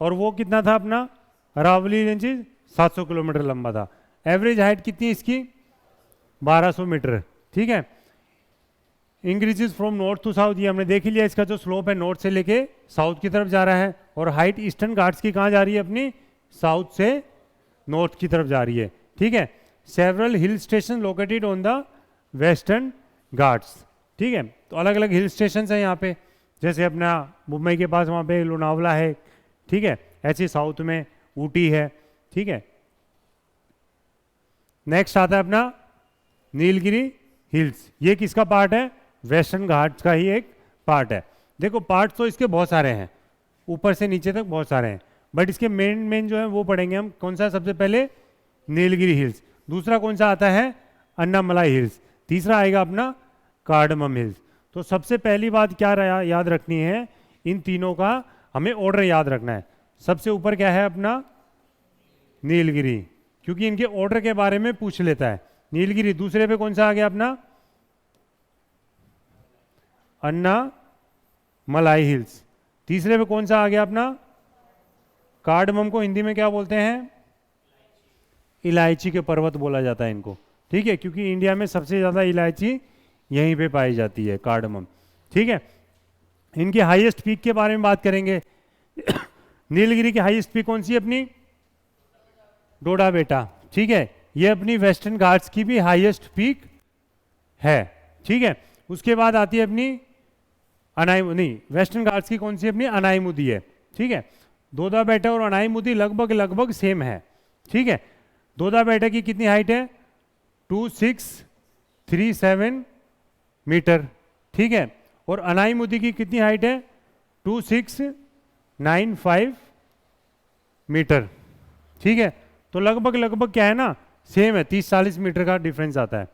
और वो कितना था अपना अरावली रेंजेस 700 किलोमीटर लंबा था। एवरेज हाइट कितनी है इसकी 1200 मीटर। ठीक है, increases from north to south, ये हमने देख ही लिया, इसका जो स्लोप है नॉर्थ से लेके साउथ की तरफ जा रहा है, और हाइट ईस्टर्न घाट्स की कहाँ जा रही है, अपनी साउथ से नॉर्थ की तरफ जा रही है। ठीक है, several hill station located on the western Ghats. ठीक है, तो अलग अलग हिल स्टेशन हैं यहाँ पे, जैसे अपना मुंबई के पास वहाँ पे लोनावला है। ठीक है, ऐसे साउथ में ऊटी है। ठीक है, नेक्स्ट आता है अपना नीलगिरी हिल्स, ये किसका पार्ट है, वेस्टर्न घाट्स का ही एक पार्ट है। देखो पार्ट तो इसके बहुत सारे हैं, ऊपर से नीचे तक बहुत सारे हैं, बट इसके मेन जो है वो पढ़ेंगे हम। कौन सा सबसे पहले, नीलगिरी हिल्स, दूसरा कौन सा आता है, अन्नामलाई हिल्स, तीसरा आएगा अपना कार्डमम हिल्स। तो सबसे पहली बात क्या याद रखनी है, इन तीनों का हमें ऑर्डर याद रखना है। सबसे ऊपर क्या है अपना नीलगिरी, क्योंकि इनके ऑर्डर के बारे में पूछ लेता है। नीलगिरी, दूसरे पे कौन सा आ गया अपना अन्नामलाई हिल्स, तीसरे पे कौन सा आ गया अपना कार्डमम, को हिंदी में क्या बोलते हैं, इलायची के पर्वत बोला जाता है इनको। ठीक है, क्योंकि इंडिया में सबसे ज़्यादा इलायची यहीं पे पाई जाती है, कार्डमम। ठीक है, इनकी हाईएस्ट पीक के बारे में बात करेंगे। नीलगिरी की हाईएस्ट पीक कौन सी है, अपनी डोडा बेटा। ठीक है, ये अपनी वेस्टर्न घाट्स की भी हाईएस्ट पीक है। ठीक है, उसके बाद आती है अपनी वेस्टर्न घाट्स की कौन सी, अपनी अनाईमुदी है। ठीक है, दोदा बेटा और अनाईमुदी लगभग सेम है। ठीक है, दोदा बेटा की कितनी हाइट है, 2637 मीटर। ठीक है, और अनाईमुदी की कितनी हाइट है, 2695 मीटर। ठीक है, तो लगभग क्या है ना, सेम है, 30-40 मीटर का डिफरेंस आता है।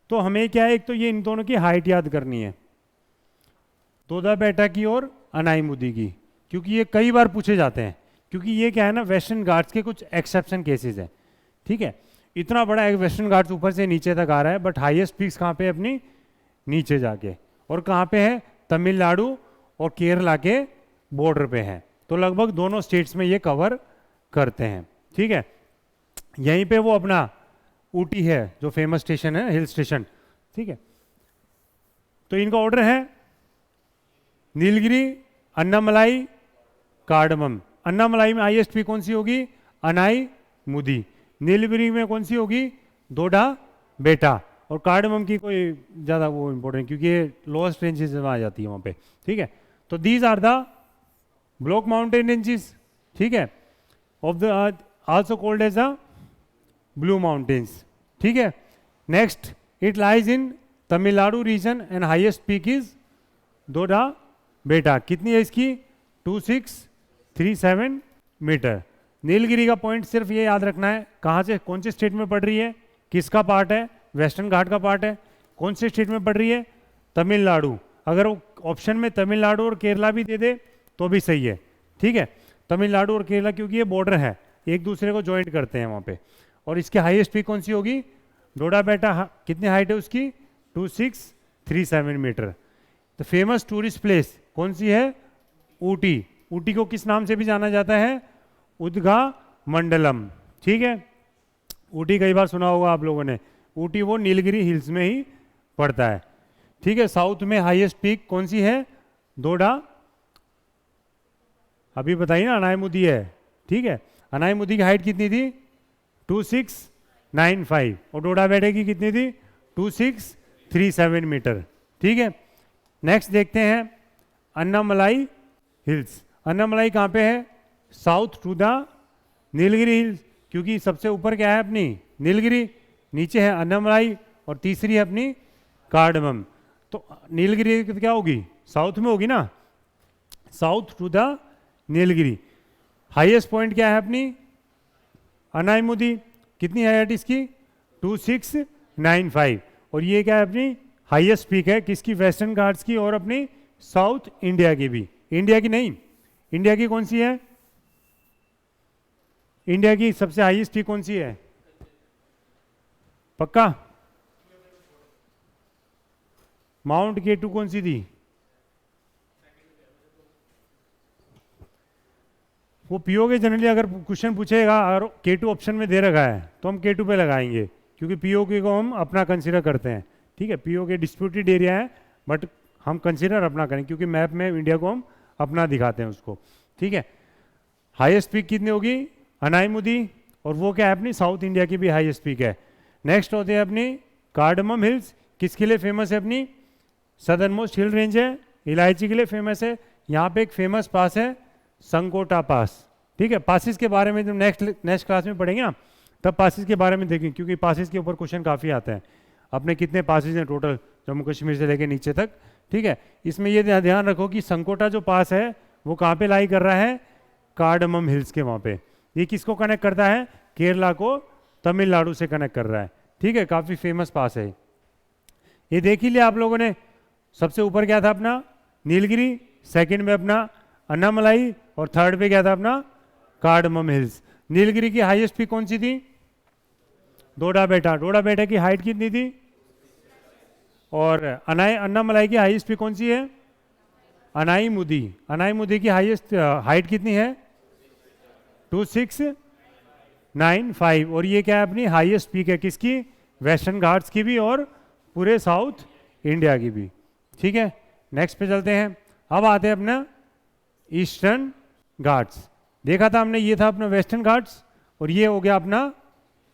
तो हमें क्या है, एक तो ये इन दोनों की हाइट याद करनी है, दोदा बेटा की और अनाईमुदी की, क्योंकि ये कई बार पूछे जाते हैं, क्योंकि ये क्या है ना वेस्टर्न घाट्स के कुछ एक्सेप्शन केसेस हैं। ठीक है, इतना बड़ा एक वेस्टर्न घाट्स ऊपर से नीचे तक आ रहा है, बट हाईएस्ट पीक्स कहाँ पे, अपनी नीचे जाके, और कहाँ पे है, तमिलनाडु और केरला के बॉर्डर पे है। तो लगभग दोनों स्टेट्स में ये कवर करते हैं। ठीक है, यहीं पे वो अपना ऊटी है जो फेमस स्टेशन है, हिल स्टेशन। ठीक है, तो इनका ऑर्डर है नीलगिरी, अन्नामलाई, कार्डमम। अन्नामलाई में हाईएस्ट पीक कौन सी होगी, अनाईमुदी। नीलगिरी में कौन सी होगी, डोडा बेटा, और कार्डमम की कोई ज़्यादा वो इंपॉर्टेंट, क्योंकि ये लोएस्ट रेंजेस में आ जाती है वहाँ पे। ठीक है, तो these are the block mountain ranges. ठीक है, of the earth, also called as the blue mountains. ठीक है, next it lies in Tamil Nadu region and highest peak is Doda Betta. कितनी है इसकी, 2637 मीटर। नीलगिरी का पॉइंट सिर्फ ये याद रखना है, कहाँ से कौन से स्टेट में पड़ रही है, किसका पार्ट है, वेस्टर्न घाट का पार्ट है, कौन से स्टेट में पड़ रही है, तमिलनाडु। अगर ऑप्शन में तमिलनाडु और केरला भी दे दे तो भी सही है, ठीक है। तमिलनाडु और केरला क्योंकि ये बॉर्डर है, एक दूसरे को ज्वाइंट करते हैं वहाँ पे। और इसकी हाईएस्ट पीक कौन सी होगी? डोडा बेटा। कितनी हाइट है उसकी? 2637 मीटर। तो फेमस टूरिस्ट प्लेस कौन सी है? ऊटी। ऊटी को किस नाम से भी जाना जाता है? उदगा मंडलम, ठीक है। ऊटी कई बार सुना होगा आप लोगों ने। ऊटी वो नीलगिरी हिल्स में ही पड़ता है, ठीक है। साउथ में हाईएस्ट पीक कौन सी है? डोडा, अभी बताइए ना, अनायमुदी है, ठीक है। अनायमुदी की हाइट कितनी थी? 2695। और डोडा बेटे की कितनी थी? 2637 मीटर, ठीक है। नेक्स्ट देखते हैं अन्नामलाई हिल्स। अन्नामलाई कहाँ पे है? South to the Nilgiri hills, क्योंकि सबसे ऊपर क्या है अपनी? नीलगिरी, नीचे है अन्नामलाई, और तीसरी है अपनी कार्डमम। तो नीलगिरी क्या होगी? साउथ में होगी ना, south to the Nilgiri. Highest point क्या है अपनी? अनायमुदी। कितनी हाइट इसकी? 2695। और ये क्या है अपनी? हाईएस्ट पीक है किसकी? वेस्टर्न घाट्स की और अपनी साउथ इंडिया की भी। इंडिया की नहीं, इंडिया की कौन सी है? इंडिया की सबसे हाईएस्ट पीक कौन सी है? पक्का? माउंट केटू कौन सी थी? वो पीओके जनरली अगर क्वेश्चन पूछेगा और केटू ऑप्शन में दे रखा है तो हम केटू पे लगाएंगे, क्योंकि पीओके को हम अपना कंसीडर करते हैं, ठीक है। पीओके डिस्प्यूटेड एरिया है बट हम कंसीडर अपना करें, क्योंकि मैप में इंडिया को हम अपना दिखाते हैं उसको, ठीक है। हाईएस्ट पीक कितनी होगी? अनायमुदी, और वो क्या है अपनी? साउथ इंडिया की भी हाईएस्ट पीक है। नेक्स्ट होते हैं अपनी कार्डमम हिल्स। किसके लिए फेमस है? अपनी सदर्न मोस्ट हिल रेंज है, इलायची के लिए फेमस है। यहाँ पे एक फेमस पास है संकोटा पास, ठीक है। पासिस के बारे में जब नेक्स्ट क्लास में पढ़ेंगे ना, तब पासिस के बारे में देखेंगे, क्योंकि पासिस के ऊपर क्वेश्चन काफ़ी आते हैं। अपने कितने पासिस हैं टोटल जम्मू कश्मीर से लेके नीचे तक, ठीक है। इसमें ये ध्यान रखो कि संकोटा जो पास है वो कहाँ पे लाई कर रहा है? कार्डमम हिल्स के वहाँ पे। ये किसको कनेक्ट करता है? केरला को तमिलनाडु से कनेक्ट कर रहा है, ठीक है। काफ़ी फेमस पास है ये। देख ही लिया आप लोगों ने। सबसे ऊपर क्या था अपना? नीलगिरी, सेकंड में अपना अन्नामलाई, और थर्ड पे क्या था अपना? Cardamom hills. नीलगिरी की हाईएस्ट पीक कौन सी थी? डोडा बेटा। डोडा बेटा की हाइट कितनी थी? और अन्नामलाई की हाईएस्ट पीक कौन सी है? अनाईमुदी। अनाईमुदी की हाईएस्ट हाइट कितनी है? 2695। और ये क्या है अपनी? हाईएस्ट पीक है किसकी? वेस्टर्न घाट्स की भी और पूरे साउथ इंडिया की भी, ठीक है। नेक्स्ट पे चलते हैं। अब आते हैं अपना ईस्टर्न घाट्स। देखा था हमने, ये था अपना वेस्टर्न घाट्स, और ये हो गया अपना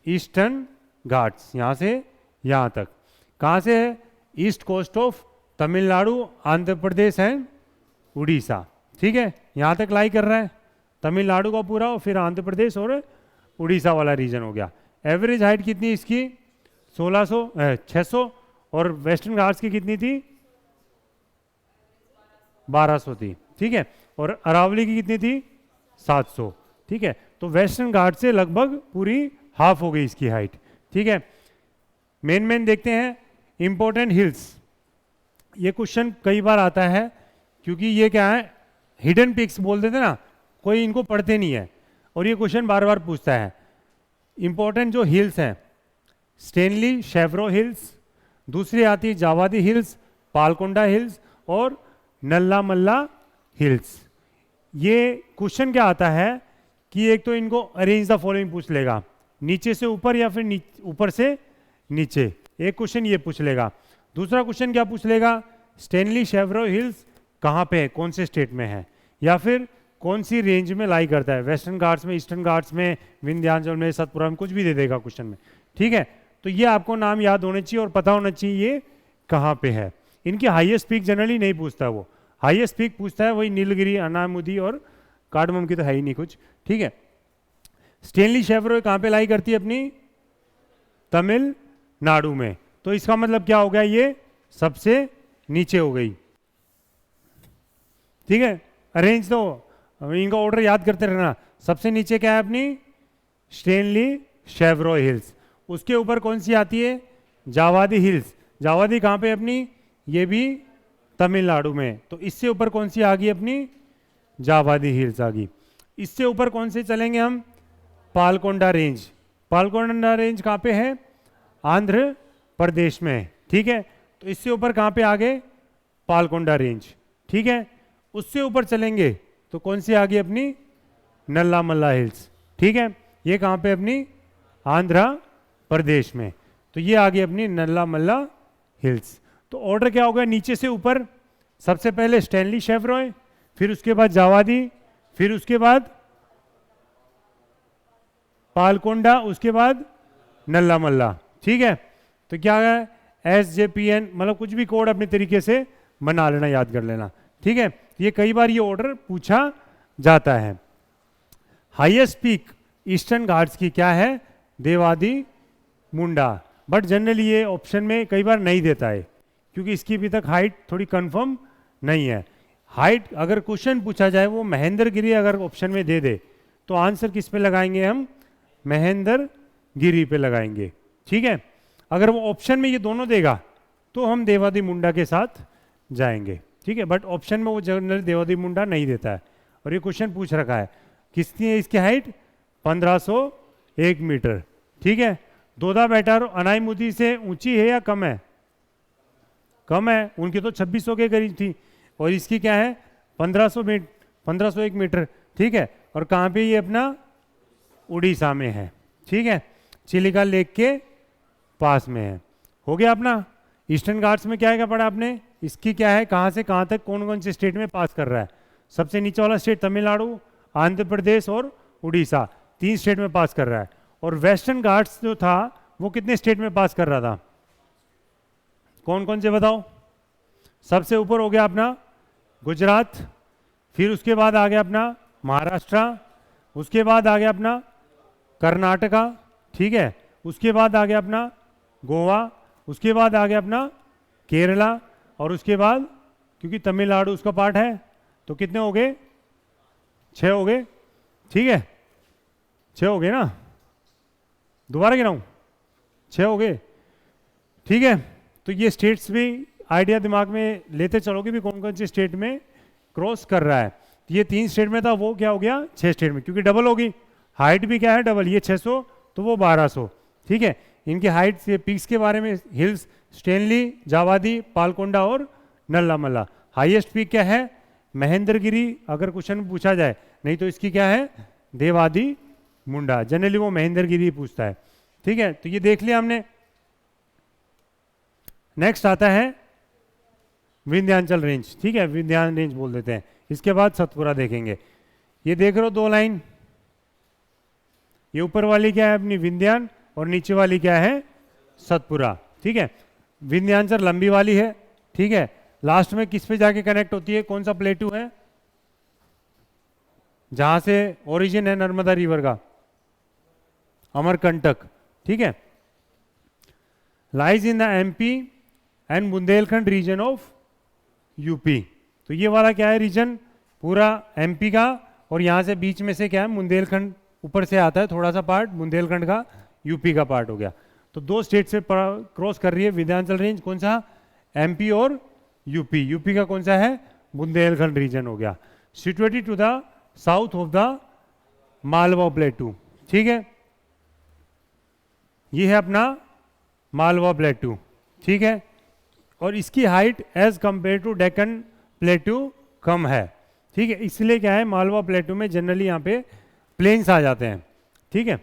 ईस्टर्न घाट्स। यहाँ से यहाँ तक कहाँ से है? East coast of Tamil Nadu, Andhra Pradesh and Orissa, ठीक है। यहाँ तक लाई कर रहा है तमिलनाडु का पूरा, और फिर आंध्र प्रदेश और उड़ीसा वाला रीजन हो गया। एवरेज हाइट कितनी इसकी? 600। और वेस्टर्न घाट्स की कितनी थी? 1200 थी, ठीक है। और अरावली की कितनी थी? 700, ठीक है। तो वेस्टर्न घाट से लगभग पूरी हाफ हो गई इसकी हाइट, ठीक है। मेन देखते हैं इंपॉर्टेंट हिल्स। ये क्वेश्चन कई बार आता है, क्योंकि ये क्या है? हिडन पिक्स बोल देते ना, कोई इनको पढ़ते नहीं है, और ये क्वेश्चन बार बार पूछता है। इंपॉर्टेंट जो हिल्स हैं, स्टेनली शेवरो हिल्स, दूसरी आती है जावादी हिल्स, पालकोंडा हिल्स और नल्ला मल्ला हिल्स। ये क्वेश्चन क्या आता है कि एक तो इनको अरेंज द फॉलोइंग पूछ लेगा, नीचे से ऊपर या फिर ऊपर से नीचे, एक क्वेश्चन ये पूछ लेगा। दूसरा क्वेश्चन क्या पूछ लेगा? स्टेनली शेवरो हिल्स कहाँ पे है, कौन से स्टेट में है, या फिर कौन सी रेंज में लाई करता है, वेस्टर्न घाट्स में, ईस्टर्न घाट्स में, विंध्याचल में, सतपुरा में, कुछ भी दे देगा क्वेश्चन में, ठीक है। तो ये आपको नाम याद होने चाहिए और पता होना चाहिए ये कहाँ पे है। इनकी हाईएस्ट पीक जनरली नहीं पूछता, वो हाईएस्ट पीक पूछता है वही नीलगिरी, अनामुदी और कार्डमम की तो है ही नहीं कुछ, ठीक है। स्टेनली शेवरो कहाँ पे लाई करती है? अपनी तमिलनाडु में। तो इसका मतलब क्या हो गया? ये सबसे नीचे हो गई, ठीक है। अरेंज तो इनका ऑर्डर याद करते रहना। सबसे नीचे क्या है अपनी? Stanley Shevaroy hills. उसके ऊपर कौन सी आती है? जावादी हिल्स। जावादी कहाँ पे अपनी? ये भी तमिलनाडु में। तो इससे ऊपर कौन सी आ गई अपनी, जावादी हिल्स आ गई। इससे ऊपर कौन से चलेंगे हम, पालकोंडा रेंज। पालकोंडा रेंज कहाँ पे है, आंध्र प्रदेश में, ठीक है। तो इससे ऊपर कहाँ पे आ गए, पालकोंडा रेंज, ठीक है। उससे ऊपर चलेंगे तो कौन सी आ गई अपनी, नल्लामल्ला हिल्स, ठीक है। ये कहाँ पे अपनी, आंध्र प्रदेश में। तो ये आ गई अपनी नल्लामल्ला हिल्स। तो ऑर्डर क्या होगा, नीचे से ऊपर, सबसे पहले स्टैनली शेवरॉय, फिर उसके बाद जावादी, फिर उसके बाद पालकोंडा, उसके बाद नल्लामल्ला, ठीक है। तो क्या है, SJPN, मतलब कुछ भी कोड अपने तरीके से बना लेना, याद कर लेना, ठीक है। ये कई बार ये ऑर्डर पूछा जाता है। हाईएस्ट पीक ईस्टर्न घाट्स की क्या है, देवादी मुंडा, बट जनरली ये ऑप्शन में कई बार नहीं देता है, क्योंकि इसकी अभी तक हाइट थोड़ी कंफर्म नहीं है। हाइट अगर क्वेश्चन पूछा जाए, वो महेंद्रगिरी अगर ऑप्शन में दे दे, तो आंसर किस पे लगाएंगे हम, महेंद्रगिरी पे लगाएंगे, ठीक है। अगर वो ऑप्शन में ये दोनों देगा तो हम देवादी मुंडा के साथ जाएंगे, ठीक है। बट ऑप्शन में वो जनरल देवादी मुंडा नहीं देता है। और ये क्वेश्चन पूछ रखा है, कितनी है इसकी हाइट, 1501 मीटर, ठीक है। दोदा बेटा अनाईमुदी से ऊंची है या कम है, कम है, उनकी तो 2600 के करीब थी, और इसकी क्या है 1501 मीटर, ठीक है। और कहाँ पे ये अपना, उड़ीसा में है, ठीक है, चिलिका लेक के पास में है। हो गया अपना। ईस्टर्न घाट्स में क्या पढ़ा आपने, इसकी क्या है, कहाँ से कहाँ तक कौन कौन से स्टेट में पास कर रहा है। सबसे नीचे वाला स्टेट तमिलनाडु, आंध्र प्रदेश और उड़ीसा, 3 स्टेट में पास कर रहा है। और वेस्टर्न घाट्स जो था वो कितने स्टेट में पास कर रहा था, कौन कौन से बताओ। सबसे ऊपर हो गया अपना गुजरात, फिर उसके बाद आ गया अपना महाराष्ट्र, उसके बाद आ गया अपना कर्नाटका, ठीक है। उसके बाद आ गया अपना गोवा, उसके बाद आ गया अपना केरला, और उसके बाद क्योंकि तमिलनाडु उसका पार्ट है, तो कितने हो गए, 6 हो गए, ठीक है। 6 हो गए ना, दोबारा गिनाऊं, 6 हो गए, ठीक है। तो ये स्टेट्स भी आइडिया दिमाग में लेते चलोगे भी कौन कौन से स्टेट में क्रॉस कर रहा है। तो ये 3 स्टेट में था, वो क्या हो गया 6 स्टेट में, क्योंकि डबल होगी, हाइट भी क्या है डबल, ये 600 तो वो 1200, ठीक है। इनकी हाइट से पीक्स के बारे में, हिल्स स्टेनली, जावादी, पालकोंडा और नल्लामल्ला। हाईएस्ट पीक क्या है, महेंद्रगिरी, अगर क्वेश्चन पूछा जाए, नहीं तो इसकी क्या है देवादी मुंडा, जनरली वो महेंद्रगिरी पूछता है, ठीक है। तो ये देख लिया हमने। नेक्स्ट आता है विंध्याचल रेंज, ठीक है, विंध्याचल रेंज बोल देते हैं। इसके बाद सतपुरा देखेंगे। ये देख रहे हो 2 लाइन, ये ऊपर वाली क्या है अपनी विंध्यान, और नीचे वाली क्या है सतपुरा, ठीक है। विंध्याचल लंबी वाली है, ठीक है। लास्ट में किस पे जाके कनेक्ट होती है, कौन सा प्लेटू है, जहां से ओरिजिन है नर्मदा रिवर का, अमरकंटक, ठीक है। Lies in the MP and Bundelkhand region of UP। तो ये वाला क्या है रीजन, पूरा MP का, और यहाँ से बीच में से क्या है बुंदेलखंड ऊपर से आता है, थोड़ा सा पार्ट बुंदेलखंड का UP का पार्ट हो गया। तो 2 स्टेट से क्रॉस कर रही है विंध्याचल रेंज, कौन सा MP और UP का कौन सा है बुंदेलखंड रीजन हो गया। Situated to the south of the Malwa plateau, ठीक है। ये है अपना मालवा प्लेटू, ठीक है। और इसकी height as compare to Deccan plateau कम है, ठीक है। इसलिए क्या है मालवा प्लेटू में जनरली यहाँ पे प्लेन्स आ जाते हैं, ठीक है।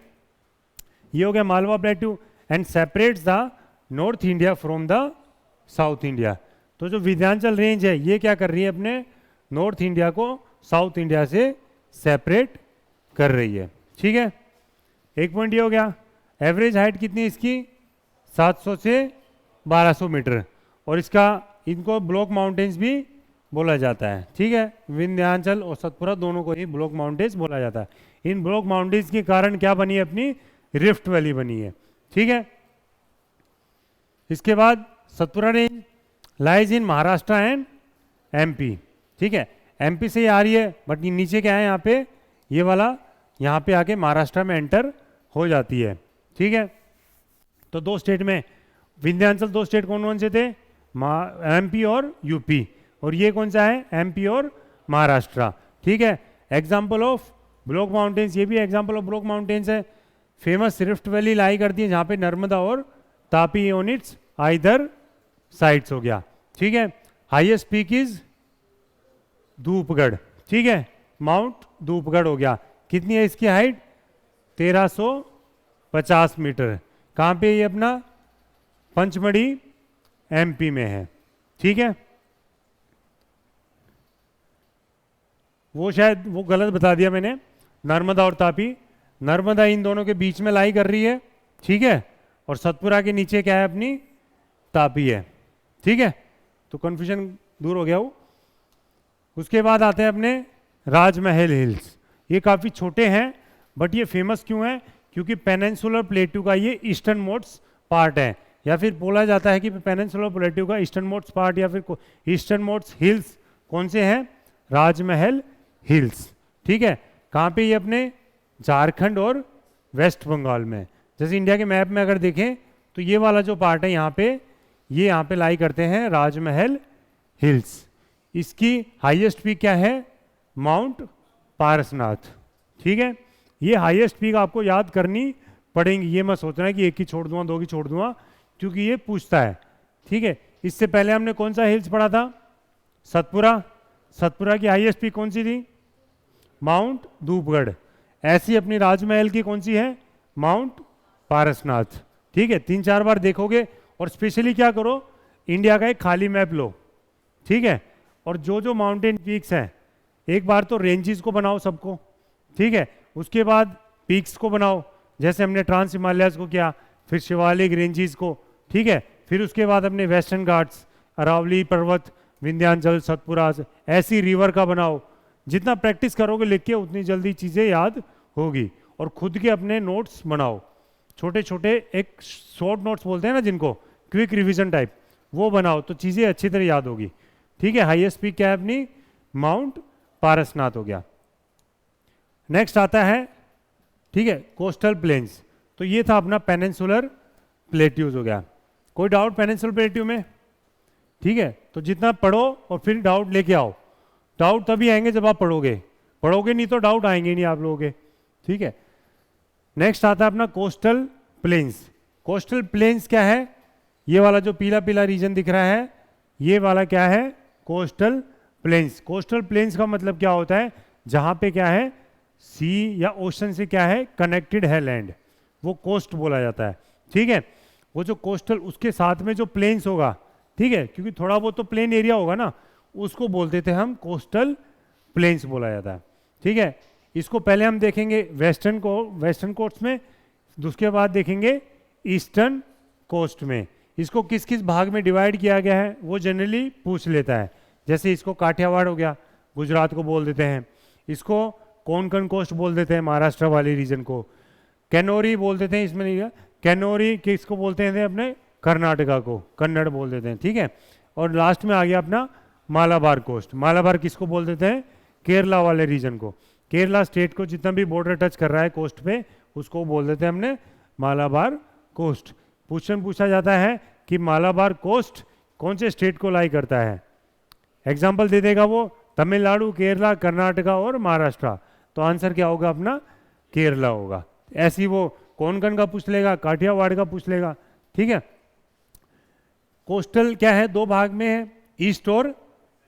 ये हो गया Malwa प्लेटू and separates the north India from the south India. तो जो विंध्याचल रेंज है ये क्या कर रही है, अपने नॉर्थ इंडिया को साउथ इंडिया से सेपरेट कर रही है, ठीक है। एक पॉइंट ये हो गया। एवरेज हाइट कितनी है इसकी, 700 से 1200 मीटर, और इसका इनको ब्लॉक माउंटेन्स भी बोला जाता है, ठीक है। विंध्याचल और सतपुरा दोनों को ही ब्लॉक माउंटेन्स बोला जाता है। इन ब्लॉक माउंटेन्स के कारण क्या बनी है अपनी, रिफ्ट वैली बनी है, ठीक है। इसके बाद Satpura range lies in Maharashtra and MP, ठीक है। MP से ये आ रही है, बट नीचे क्या है यहाँ पे, ये वाला यहाँ पे आके महाराष्ट्र में एंटर हो जाती है, ठीक है। तो 2 स्टेट में विंध्याचल, 2 स्टेट कौन कौन से थे, एमपी और यूपी, और ये कौन सा है, एमपी और महाराष्ट्र। ठीक है, एग्जाम्पल ऑफ ब्लॉक माउंटेन्स, ये भी एग्जाम्पल ऑफ ब्लॉक माउंटेन्स है। फेमस रिफ्ट वैली लाई करती है जहाँ पे नर्मदा और Tapi on it's either sides हो गया। ठीक है, हाईएस्ट पीक इज धूपगढ़। ठीक है, माउंट धूपगढ़ हो गया। कितनी है इसकी हाइट, 1350 मीटर। कहाँ पे ये अपना, पंचमढ़ी एमपी में है। ठीक है, वो शायद वो गलत बता दिया मैंने, नर्मदा और तापी, नर्मदा इन दोनों के बीच में लाई कर रही है। ठीक है, और सतपुरा के नीचे क्या है, अपनी तापी है। ठीक है, तो कंफ्यूजन दूर हो गया वो। उसके बाद आते हैं अपने राजमहल हिल्स। ये काफ़ी छोटे हैं, बट ये फेमस क्यों है, क्योंकि पेनिनसुलर प्लेट्यू का ये ईस्टर्न मोस्ट पार्ट है, या फिर बोला जाता है कि पेनिनसुलर प्लेट्यू का ईस्टर्न मोस्ट पार्ट या फिर ईस्टर्न मोस्ट हिल्स कौन से हैं, राजमहल हिल्स। ठीक है, कहाँ पे ये, अपने झारखंड और वेस्ट बंगाल में। जैसे इंडिया के मैप में अगर देखें तो ये वाला जो पार्ट है यहाँ पे, ये यहाँ पे लाई करते हैं राजमहल हिल्स। इसकी हाईएस्ट पीक क्या है, माउंट पारसनाथ। ठीक है, ये हाईएस्ट पीक आपको याद करनी पड़ेंगी, ये मत सोचना है कि एक की छोड़ दूंगा, दो की छोड़ दूंगा, क्योंकि ये पूछता है। ठीक है, इससे पहले हमने कौन सा हिल्स पढ़ा था, सतपुरा। सतपुरा की हाईएस्ट पीक कौन सी थी, माउंट धूपगढ़। ऐसी अपनी राजमहल की कौन सी है, माउंट पारसनाथ। ठीक है, 3-4 बार देखोगे, और स्पेशली क्या करो, इंडिया का एक खाली मैप लो। ठीक है, और जो जो माउंटेन पीक्स हैं, एक बार तो रेंजेस को बनाओ सबको। ठीक है, उसके बाद पीक्स को बनाओ, जैसे हमने ट्रांस हिमालयाज को किया, फिर शिवालिक रेंजेस को। ठीक है, फिर उसके बाद अपने वेस्टर्न घाट्स, अरावली पर्वत, विंध्याचल, सतपुरा, ऐसी रिवर का बनाओ। जितना प्रैक्टिस करोगे लिख के, उतनी जल्दी चीज़ें याद होगी। और खुद के अपने नोट्स बनाओ, छोटे छोटे, एक शॉर्ट नोट्स बोलते हैं ना जिनको, क्विक रिवीजन टाइप, वो बनाओ, तो चीज़ें अच्छी तरह याद होगी। ठीक है, हाईएस्ट पीक क्या है अपनी, माउंट पारसनाथ हो गया। नेक्स्ट आता है, ठीक है, कोस्टल प्लेन्स। तो ये था अपना पेनिनसुलर प्लेट्यूज हो गया। कोई डाउट पेनिनसुलर प्लेट्यू में? ठीक है, तो जितना पढ़ो और फिर डाउट लेके आओ। डाउट तभी आएंगे जब आप पढ़ोगे, पढ़ोगे नहीं तो डाउट आएंगे नहीं आप लोगों के। ठीक है, नेक्स्ट आता है अपना कोस्टल प्लेन्स। कोस्टल प्लेन्स क्या है, ये वाला जो पीला पीला रीजन दिख रहा है, ये वाला क्या है, कोस्टल प्लेन्स। कोस्टल प्लेन्स का मतलब क्या होता है, जहां पे क्या है, सी या ओशन से क्या है, कनेक्टेड है लैंड, वो कोस्ट बोला जाता है। ठीक है, वो जो कोस्टल, उसके साथ में जो प्लेन्स होगा, ठीक है, क्योंकि थोड़ा बहुत तो प्लेन एरिया होगा ना, उसको बोलते थे हम कोस्टल प्लेन्स बोला जाता है। ठीक है, इसको पहले हम देखेंगे वेस्टर्न कोस्ट में, उसके बाद देखेंगे ईस्टर्न कोस्ट में। इसको किस किस भाग में डिवाइड किया गया है वो जनरली पूछ लेता है। जैसे इसको काठियावाड़ हो गया, गुजरात को बोल देते हैं। इसको कोंकण कोस्ट बोल देते हैं, महाराष्ट्र वाले रीजन को। कैनोरी बोल देते हैं, इसमें नहीं है कैनोरी, किसको बोलते हैं अपने, कर्नाटका को कन्नड़ बोल देते हैं। ठीक है, और लास्ट में आ गया अपना मालाबार कोस्ट। मालाबार किसको बोल देते हैं, केरला वाले रीजन को। केरला स्टेट को जितना भी बॉर्डर टच कर रहा है कोस्ट पे, उसको बोल देते हैं हमने मालाबार कोस्ट। क्वेश्चन पूछा जाता है कि मालाबार कोस्ट कौन से स्टेट को लाई करता है, एग्जाम्पल दे देगा वो, तमिलनाडु, केरला, कर्नाटका और महाराष्ट्र। तो आंसर क्या होगा अपना, केरला होगा। ऐसी वो कोंकण का पूछ लेगा, काठियावाड़ का पूछ लेगा। ठीक है, कोस्टल क्या है, दो भाग में है, ईस्ट और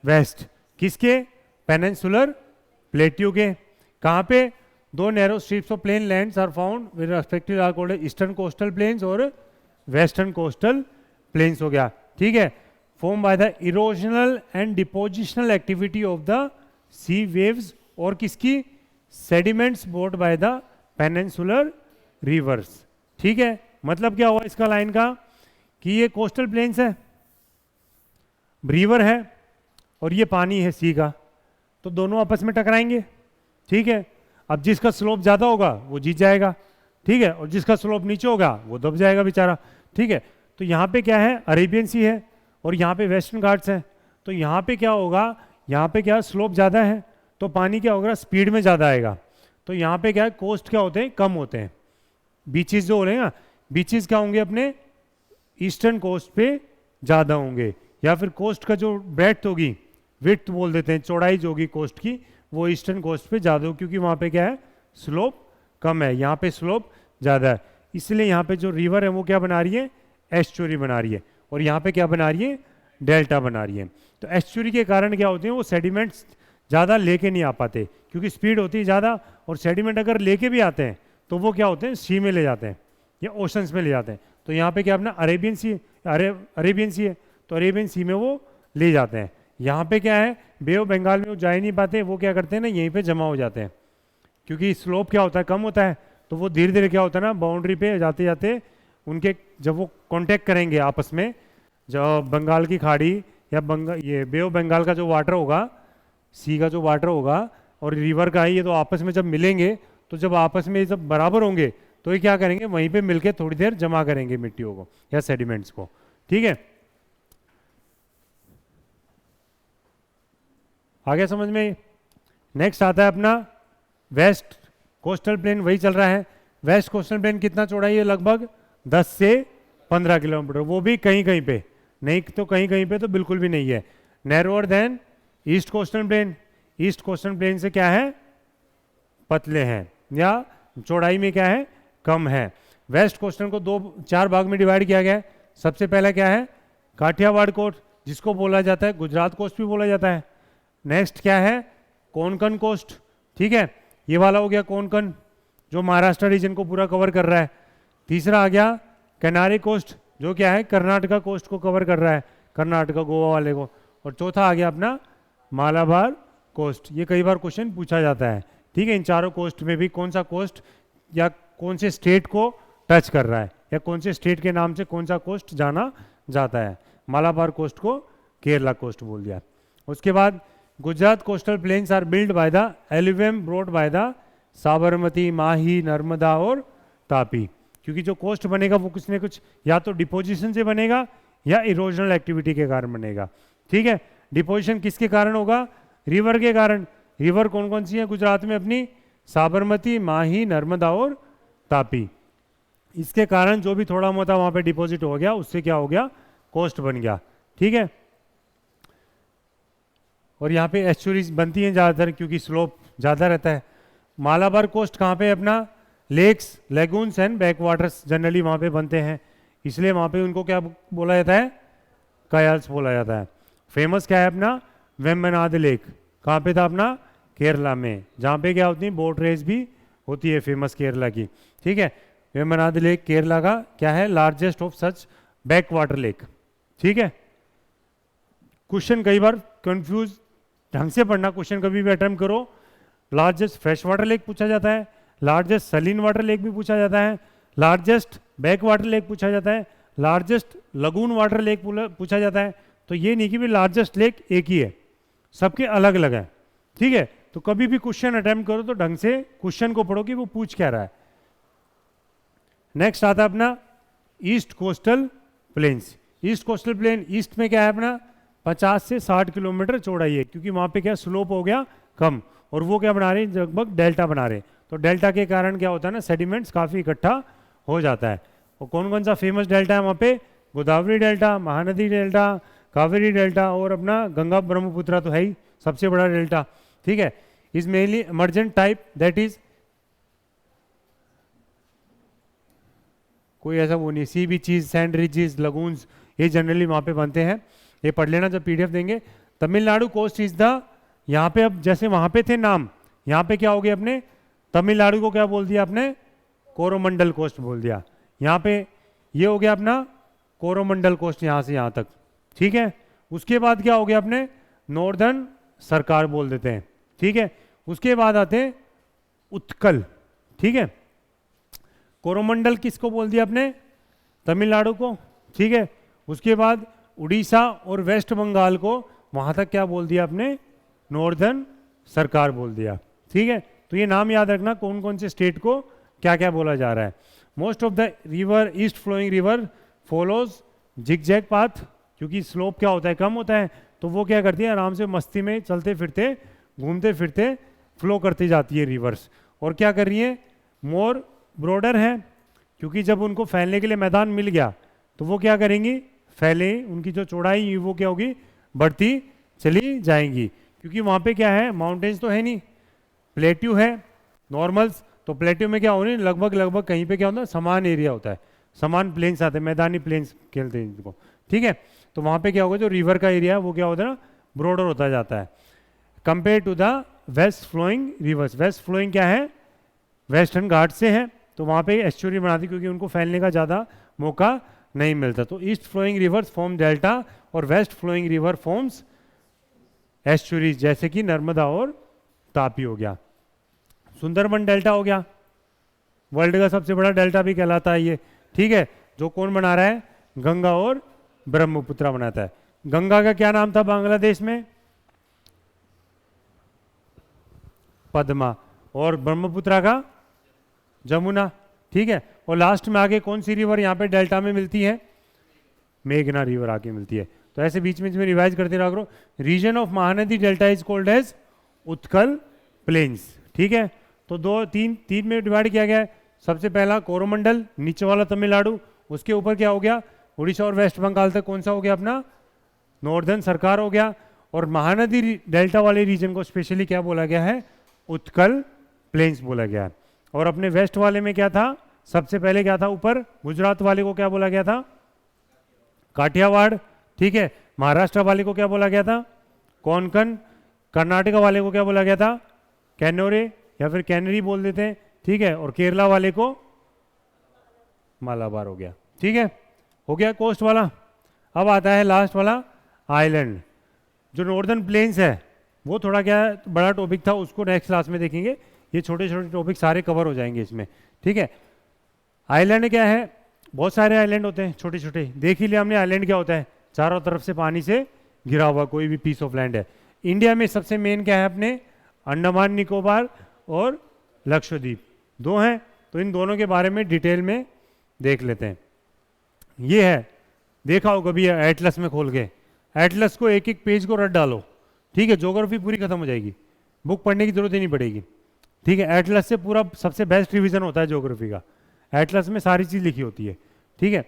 वेस्ट। किसके, पेनिनसुलर प्लेट्यू के। कहाँ पे, दो narrow strips of plain lands are found with respective are called eastern coastal plains और वेस्टर्न कोस्टल प्लेन्स हो गया। ठीक है, form by the erosional and depositional activity of the sea waves और किसकी, sediments borne by the peninsular rivers. ठीक है, मतलब क्या हुआ इसका लाइन का, कि ये कोस्टल प्लेन्स है, रिवर है, और ये पानी है सी का, तो दोनों आपस में टकराएंगे। ठीक है, अब जिसका स्लोप ज़्यादा होगा वो जीत जाएगा। ठीक है, और जिसका स्लोप नीचे होगा वो दब जाएगा बेचारा। ठीक है, तो यहाँ पे क्या है, अरेबियन सी है और यहाँ पे वेस्टर्न घाट्स हैं। तो यहाँ पे क्या होगा, यहाँ पे क्या स्लोप ज़्यादा है तो पानी क्या होगा, स्पीड में ज़्यादा आएगा। तो यहाँ पे क्या है, कोस्ट क्या होते हैं, कम होते हैं। बीचेस जो हो रहे हैं ना, बीचेस क्या होंगे अपने ईस्टर्न कोस्ट पे ज़्यादा होंगे, या फिर कोस्ट का जो ब्रेड्थ होगी, विड्थ बोल देते हैं, चौड़ाई जो होगी कोस्ट की, वो ईस्टर्न कोस्ट पे ज़्यादा होगी, क्योंकि वहाँ पे क्या है, स्लोप कम है, यहाँ पे स्लोप ज़्यादा है। इसलिए यहाँ पे जो रिवर है वो क्या बना रही है, एस्चुरी बना रही है, और यहाँ पे क्या बना रही है, डेल्टा बना रही है। तो एस्चुरी के कारण क्या होते हैं, वो सेडिमेंट्स ज़्यादा लेके नहीं आ पाते, क्योंकि स्पीड होती है ज़्यादा, और सेडिमेंट अगर लेके भी आते हैं तो वो क्या होते हैं, सी में ले जाते हैं या ओशंस में ले जाते हैं। तो यहाँ पे क्या अपना अरेबियन सी है, तो अरेबियन सी में वो ले जाते हैं। यहाँ पे क्या है, बे ऑफ बंगाल में वो जा ही नहीं पाते, वो क्या करते हैं ना, यहीं पे जमा हो जाते हैं, क्योंकि स्लोप क्या होता है, कम होता है, तो वो धीरे धीरे क्या होता है ना, बाउंड्री पे जाते जाते उनके जब वो कांटेक्ट करेंगे आपस में, जब बंगाल की खाड़ी या ये बे ऑफ बंगाल का जो वाटर होगा, सी का जो वाटर होगा और रिवर का है, ये तो आपस में जब मिलेंगे, तो जब आपस में जब बराबर होंगे तो ये क्या करेंगे, वहीं पे मिलके थोड़ी देर जमा करेंगे मिट्टियों को या सेडिमेंट्स को। ठीक है, आगे समझ में। नेक्स्ट आता है अपना वेस्ट कोस्टल प्लेन, वही चल रहा है। वेस्ट कोस्टल प्लेन कितना चौड़ाई है, लगभग 10 से 15 किलोमीटर, वो भी कहीं कहीं पे, नहीं तो कहीं कहीं पे तो बिल्कुल भी नहीं है। Narrower than east coastal plain, east coastal plain से क्या है, पतले हैं या चौड़ाई में क्या है, कम है। वेस्ट कोस्टल को 4 भाग में डिवाइड किया गया है। सबसे पहला क्या है, काठियावाड़ कोस्ट, जिसको बोला जाता है गुजरात कोस्ट भी बोला जाता है। नेक्स्ट क्या है, कोंकण कोस्ट, ठीक है, ये वाला हो गया कोंकण, जो महाराष्ट्र रीजन को पूरा कवर कर रहा है। तीसरा आ गया कनारी कोस्ट, जो क्या है, कर्नाटका कोस्ट को कवर कर रहा है, कर्नाटका गोवा वाले को। और चौथा आ गया अपना मालाबार कोस्ट, ये कई बार क्वेश्चन पूछा जाता है। ठीक है, इन चारों कोस्ट में भी कौन सा कोस्ट या कौन से स्टेट को टच कर रहा है, या कौन से स्टेट के नाम से कौन सा कोस्ट जाना जाता है। मालाबार कोस्ट को केरला कोस्ट बोल दिया। उसके बाद Gujarat coastal plains are build by the alluvium brought by the Sabarmati, Mahi, Narmada और तापी, क्योंकि जो कोस्ट बनेगा वो कुछ न कुछ या तो डिपोजिशन से बनेगा या इरोजनल एक्टिविटी के कारण बनेगा। ठीक है, डिपोजिशन किसके कारण होगा, रिवर के कारण। रिवर कौन कौन सी है गुजरात में अपनी, साबरमती, माही, नर्मदा और तापी। इसके कारण जो भी थोड़ा मोटा वहां पे डिपॉजिट हो गया, उससे क्या हो गया, कोस्ट बन गया। ठीक है, और यहाँ पे एस्चुरीज बनती हैं ज़्यादातर, क्योंकि स्लोप ज़्यादा रहता है। मालाबार कोस्ट कहाँ पे अपना, lakes, lagoons and backwaters generally वहाँ पे बनते हैं, इसलिए वहाँ पे उनको क्या बोला जाता है, कायाल्स बोला जाता है। फेमस क्या है अपना, वेम्बनाड लेक, कहाँ पे था अपना, केरला में, जहाँ पे क्या होती है, बोट रेस भी होती है, फेमस केरला की। ठीक है, वेम्बनाड लेक केरला का क्या है, largest of such back water lake. ठीक है, क्वेश्चन कई बार कंफ्यूज, ढंग से पढ़ना, क्वेश्चन कभी भी अटेम्प्ट करो। लार्जेस्ट फ्रेश वाटर लेक पूछा जाता है, लार्जेस्ट सलीन वाटर लेक भी पूछा जाता है, लार्जेस्ट बैक वाटर लेक पूछा जाता है, लार्जेस्ट लगून वाटर लेक पूछा जाता है। तो ये नहीं कि भी लार्जेस्ट लेक एक ही है, सबके अलग अलग है। ठीक है, तो कभी भी क्वेश्चन अटेम्प्ट करो तो ढंग से क्वेश्चन को पढ़ो कि वो पूछ क्या रहा है। नेक्स्ट आता है अपना east coastal planes. East coastal plain, east में क्या है अपना, 50 से 60 किलोमीटर चौड़ाई है, क्योंकि वहाँ पे क्या स्लोप हो गया कम, और वो क्या बना रहे हैं, लगभग डेल्टा बना रहे हैं। तो डेल्टा के कारण क्या होता है ना, सेडिमेंट्स काफ़ी इकट्ठा हो जाता है। और कौन कौन सा फेमस डेल्टा है वहाँ पे, Godavari delta, Mahanadi delta, Kaveri delta, और अपना गंगा ब्रह्मपुत्र तो है ही सबसे बड़ा डेल्टा। ठीक है, is mainly emergent type, that is कोई ऐसा वो नहीं, सी बीचीज, सैंड रिजेस, लगून्स, ये जनरली वहाँ पे बनते हैं। ये पढ़ लेना जब पीडीएफ देंगे। तमिलनाडु कोस्ट इज द, यहाँ पे अब जैसे वहाँ पे थे नाम, यहाँ पे क्या हो गया, अपने तमिलनाडु को क्या बोल दिया आपने, कोरोमंडल कोस्ट बोल दिया। यहाँ पे ये हो गया अपना कोरोमंडल कोस्ट, यहाँ से यहाँ तक। ठीक है, उसके बाद क्या हो गया, अपने नॉर्दर्न सरकार बोल देते हैं। ठीक है, उसके बाद आते हैं उत्कल। ठीक है, कोरोमंडल किसको बोल दिया आपने, तमिलनाडु को। ठीक है, उसके बाद उड़ीसा और वेस्ट बंगाल को वहाँ तक क्या बोल दिया आपने, नॉर्दर्न सरकार बोल दिया। ठीक है, तो ये नाम याद रखना कौन कौन से स्टेट को क्या क्या बोला जा रहा है। Most of the river, east flowing river follows zigzag path, क्योंकि स्लोप क्या होता है, कम होता है, तो वो क्या करती है, आराम से मस्ती में चलते फिरते घूमते फिरते फ्लो करती जाती है रिवर्स। और क्या कर रही है, मोर ब्रॉडर है, क्योंकि जब उनको फैलने के लिए मैदान मिल गया तो वो क्या करेंगी, फैले, उनकी जो चौड़ाई वो क्या होगी, बढ़ती चली जाएंगी। क्योंकि वहाँ पे क्या है, माउंटेन्स तो है नहीं, प्लेट्यू है, नॉर्मल्स। तो प्लेट्यू में क्या हो रही है, लगभग लगभग कहीं पे क्या होता है, समान एरिया होता है, समान प्लेन्स आते हैं, मैदानी प्लेन्स खेलते हैं इनको, ठीक है। तो वहाँ पे क्या होगा, जो रिवर का एरिया है वो क्या होता है ना, ब्रॉडर होता जाता है compare to the west flowing rivers. West flowing क्या है, वेस्टर्न घाट से है, तो वहाँ पे एस्चुरी बनाती, क्योंकि उनको फैलने का ज़्यादा मौका नहीं मिलता। तो east flowing rivers form delta और west flowing river forms estuaries, जैसे कि नर्मदा और तापी हो गया। सुंदरबन डेल्टा हो गया, वर्ल्ड का सबसे बड़ा डेल्टा भी कहलाता है ये, ठीक है। जो कौन बना रहा है, गंगा और ब्रह्मपुत्र बनाता है। गंगा का क्या नाम था बांग्लादेश में, पद्मा, और ब्रह्मपुत्र का जमुना, ठीक है। और लास्ट में आगे कौन सी रिवर यहाँ पे डेल्टा में मिलती है, मेघना रिवर आके मिलती है। तो ऐसे बीच में रिवाइज करते रहा करो। Region of Mahanadi delta is called as Utkal plains, ठीक है। तो तीन में डिवाइड किया गया है। सबसे पहला कोरोमंडल, नीचे वाला तमिलनाडु, उसके ऊपर क्या हो गया, उड़ीसा और वेस्ट बंगाल तक कौन सा हो गया अपना, नॉर्दर्न सरकार हो गया। और महानदी डेल्टा वाले रीजन को स्पेशली क्या बोला गया है, उत्कल प्लेन्स बोला गया है। और अपने वेस्ट वाले में क्या था, सबसे पहले क्या था, ऊपर गुजरात वाले को क्या बोला गया था, काठियावाड़, ठीक है। महाराष्ट्र वाले को क्या बोला गया था, कोंकण। कर्नाटका वाले को क्या बोला गया था, कैनोरे या फिर कैनरी बोल देते हैं, ठीक है। और केरला वाले को मालाबार हो गया, ठीक है। हो गया कोस्ट वाला। अब आता है लास्ट वाला आइलैंड। जो नॉर्दर्न प्लेन्स है वो थोड़ा क्या बड़ा टॉपिक था, उसको नेक्स्ट क्लास में देखेंगे। ये छोटे छोटे टॉपिक सारे कवर हो जाएंगे इसमें, ठीक है। आइलैंड क्या है, बहुत सारे आइलैंड होते हैं छोटे छोटे, देख ही लिया हमने आइलैंड क्या होता है, चारों तरफ से पानी से घिरा हुआ कोई भी पीस ऑफ लैंड है। इंडिया में सबसे मेन क्या है अपने, अंडमान निकोबार और लक्षद्वीप, दो हैं। तो इन दोनों के बारे में डिटेल में देख लेते हैं। ये है, देखा हो कभी एटलस में खोल के, एटलस को एक एक पेज को रट डालो, ठीक है, ज्योग्राफी पूरी खत्म हो जाएगी, बुक पढ़ने की जरूरत ही नहीं पड़ेगी, ठीक है। एटलस से पूरा सबसे बेस्ट रिवीजन होता है ज्योग्राफी का, एटलस में सारी चीज़ लिखी होती है, ठीक है।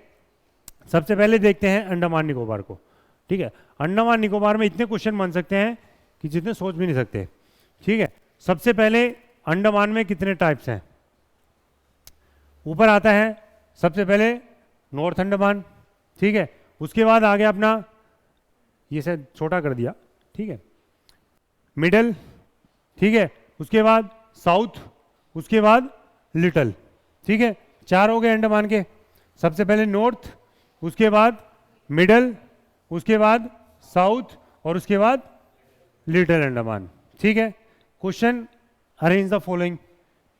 सबसे पहले देखते हैं अंडमान निकोबार को, ठीक है। अंडमान निकोबार में इतने क्वेश्चन बन सकते हैं कि जितने सोच भी नहीं सकते, ठीक है। सबसे पहले अंडमान में कितने टाइप्स हैं, ऊपर आता है सबसे पहले नॉर्थ अंडमान, ठीक है। उसके बाद आ गया अपना, ये शायद छोटा कर दिया, ठीक है, मिडल, ठीक है। उसके बाद साउथ, उसके बाद लिटल, ठीक है। चार हो गए अंडमान के। सबसे पहले नॉर्थ, उसके बाद मिडल, उसके बाद साउथ और उसके बाद लिटिल अंडमान, ठीक है। क्वेश्चन अरेंज द फॉलोइंग,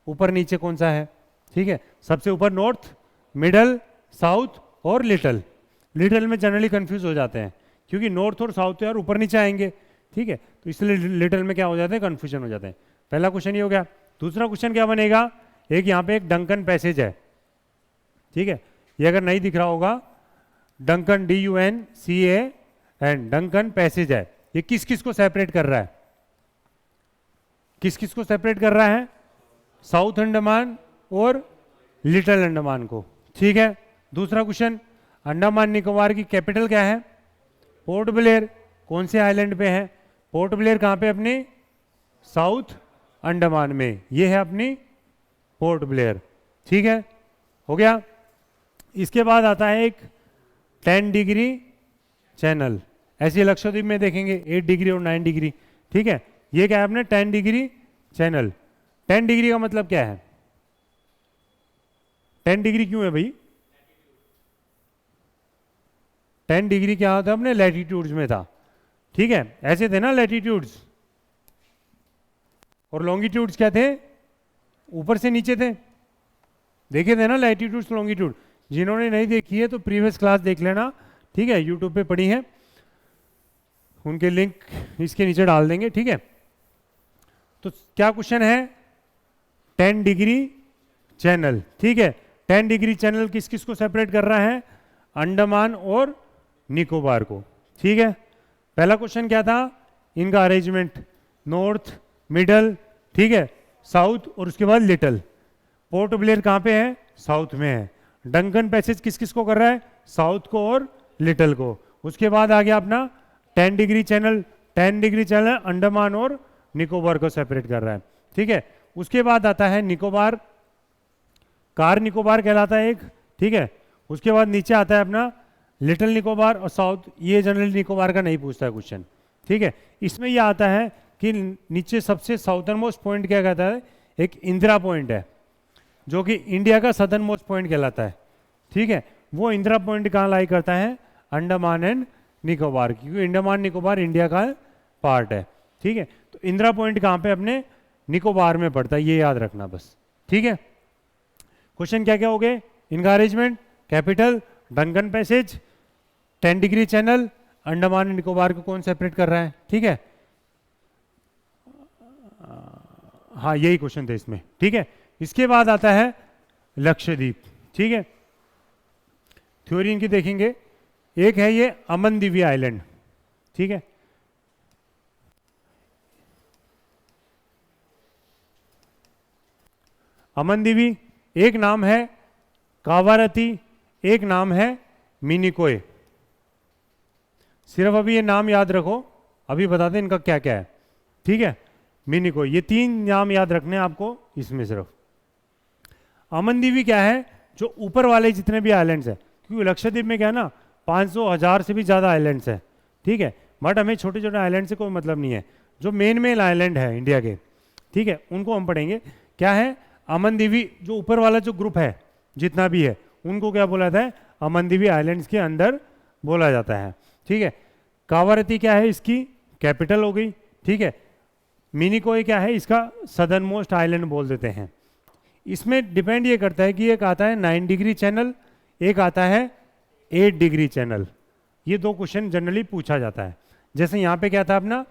ऊपर नीचे कौन सा है, ठीक है। सबसे ऊपर नॉर्थ, मिडल, साउथ और लिटल। लिटल में जनरली कंफ्यूज हो जाते हैं क्योंकि नॉर्थ और साउथ यार ऊपर नीचे आएंगे, ठीक है। तो इसलिए लिटल में क्या हो जाते हैं, कंफ्यूजन हो जाते हैं। पहला क्वेश्चन ये हो गया। दूसरा क्वेश्चन क्या बनेगा, एक यहाँ पे एक डंकन पैसेज है, ठीक है। ये अगर नहीं दिख रहा होगा, डंकन DUNCAN डंकन पैसेज है। ये किस किस को सेपरेट कर रहा है, किस किस को सेपरेट कर रहा है, साउथ अंडमान और लिटिल अंडमान को, ठीक है। दूसरा क्वेश्चन, अंडमान निकोबार की कैपिटल क्या है, पोर्ट ब्लेयर। कौन से आइलैंड पे है, पोर्ट ब्लेयर कहाँ पे, अपने साउथ अंडमान में, ये है अपनी पोर्ट ब्लेयर, ठीक है, हो गया। इसके बाद आता है एक 10 डिग्री चैनल, ऐसे लक्षद्वीप में देखेंगे 8 डिग्री और 9 डिग्री, ठीक है। ये क्या है अपने 10 डिग्री चैनल। 10 डिग्री का मतलब क्या है, 10 डिग्री क्यों है भाई, 10 डिग्री क्या होता है अपने लैटिट्यूड्स में था, ठीक है। ऐसे थे ना लैटिट्यूड्स, और लॉन्गिट्यूड्स क्या थे, ऊपर से नीचे थे, देखे थे ना लैटिट्यूड्स लॉन्गिट्यूड। जिन्होंने नहीं देखी है तो प्रीवियस क्लास देख लेना, ठीक है, यूट्यूब पे पड़ी है, उनके लिंक इसके नीचे डाल देंगे, ठीक है। तो क्या क्वेश्चन है, 10 डिग्री चैनल, ठीक है। 10 डिग्री चैनल किस किस को सेपरेट कर रहा है, अंडमान और निकोबार को, ठीक है। पहला क्वेश्चन क्या था, इनका अरेंजमेंट, नॉर्थ, मिडल, ठीक है, साउथ और उसके बाद लिटिल। पोर्ट ब्लेयर कहाँ पे है, साउथ में है। डंकन पैसेज किस किस को कर रहा है, साउथ को और लिटल को। उसके बाद आ गया अपना 10 degree channel. 10 degree channel Andaman और निकोबार को सेपरेट कर रहा है, ठीक है। उसके बाद आता है निकोबार, कार निकोबार कहलाता है एक, ठीक है। उसके बाद नीचे आता है अपना लिटिल निकोबार और साउथ, ये जनरली निकोबार का नहीं पूछता है क्वेश्चन, ठीक है। इसमें ये आता है कि नीचे सबसे साउथर्न मोस्ट पॉइंट क्या कहता है, एक इंदिरा पॉइंट है जो कि इंडिया का सदर्न मोस्ट पॉइंट कहलाता है, ठीक है। वो इंदिरा पॉइंट कहाँ लाई करता है, अंडमान एंड निकोबार, क्योंकि अंडमान निकोबार इंडिया का पार्ट है, ठीक है। तो इंदिरा पॉइंट कहाँ पे, अपने निकोबार में पड़ता है, ये याद रखना बस, ठीक है। क्वेश्चन क्या क्या हो गए, encouragement, capital, Duncan passage, 10 degree channel, Andaman and Nicobar को कौन सेपरेट कर रहा है, ठीक है। हाँ यही क्वेश्चन थे इसमें, ठीक है। इसके बाद आता है लक्षद्वीप, ठीक है। थ्योरी इनकी देखेंगे, एक है ये अमनदीवी आइलैंड, ठीक है। अमनदीवी, एक नाम है कावारती, एक नाम है मिनिकोय। सिर्फ अभी ये नाम याद रखो, अभी बताते हैं इनका क्या क्या है, ठीक है। मिनिकोय, ये 3 नाम याद रखने हैं आपको इसमें सिर्फ। अमनदीवी क्या है, जो ऊपर वाले जितने भी आइलैंड्स हैं, क्योंकि लक्षद्वीप में क्या है ना 500,000 से भी ज़्यादा आइलैंड्स हैं, ठीक है। बट हमें छोटे छोटे आइलैंड से कोई मतलब नहीं है, जो मेन आइलैंड है इंडिया के, ठीक है, उनको हम पढ़ेंगे। क्या है अमनदीवी, जो ऊपर वाला जो ग्रुप है जितना भी है, उनको क्या बोला जाता है, अमनदीवी आइलैंड्स के अंदर बोला जाता है, ठीक है। कावारती क्या है, इसकी कैपिटल हो गई, ठीक है। मिनिकोय क्या है, इसका सदर्न मोस्ट आइलैंड बोल देते हैं। इसमें डिपेंड ये करता है कि एक आता है 9 डिग्री चैनल, एक आता है 8 डिग्री चैनल। ये 2 क्वेश्चन जनरली पूछा जाता है। जैसे यहाँ पे क्या था अपना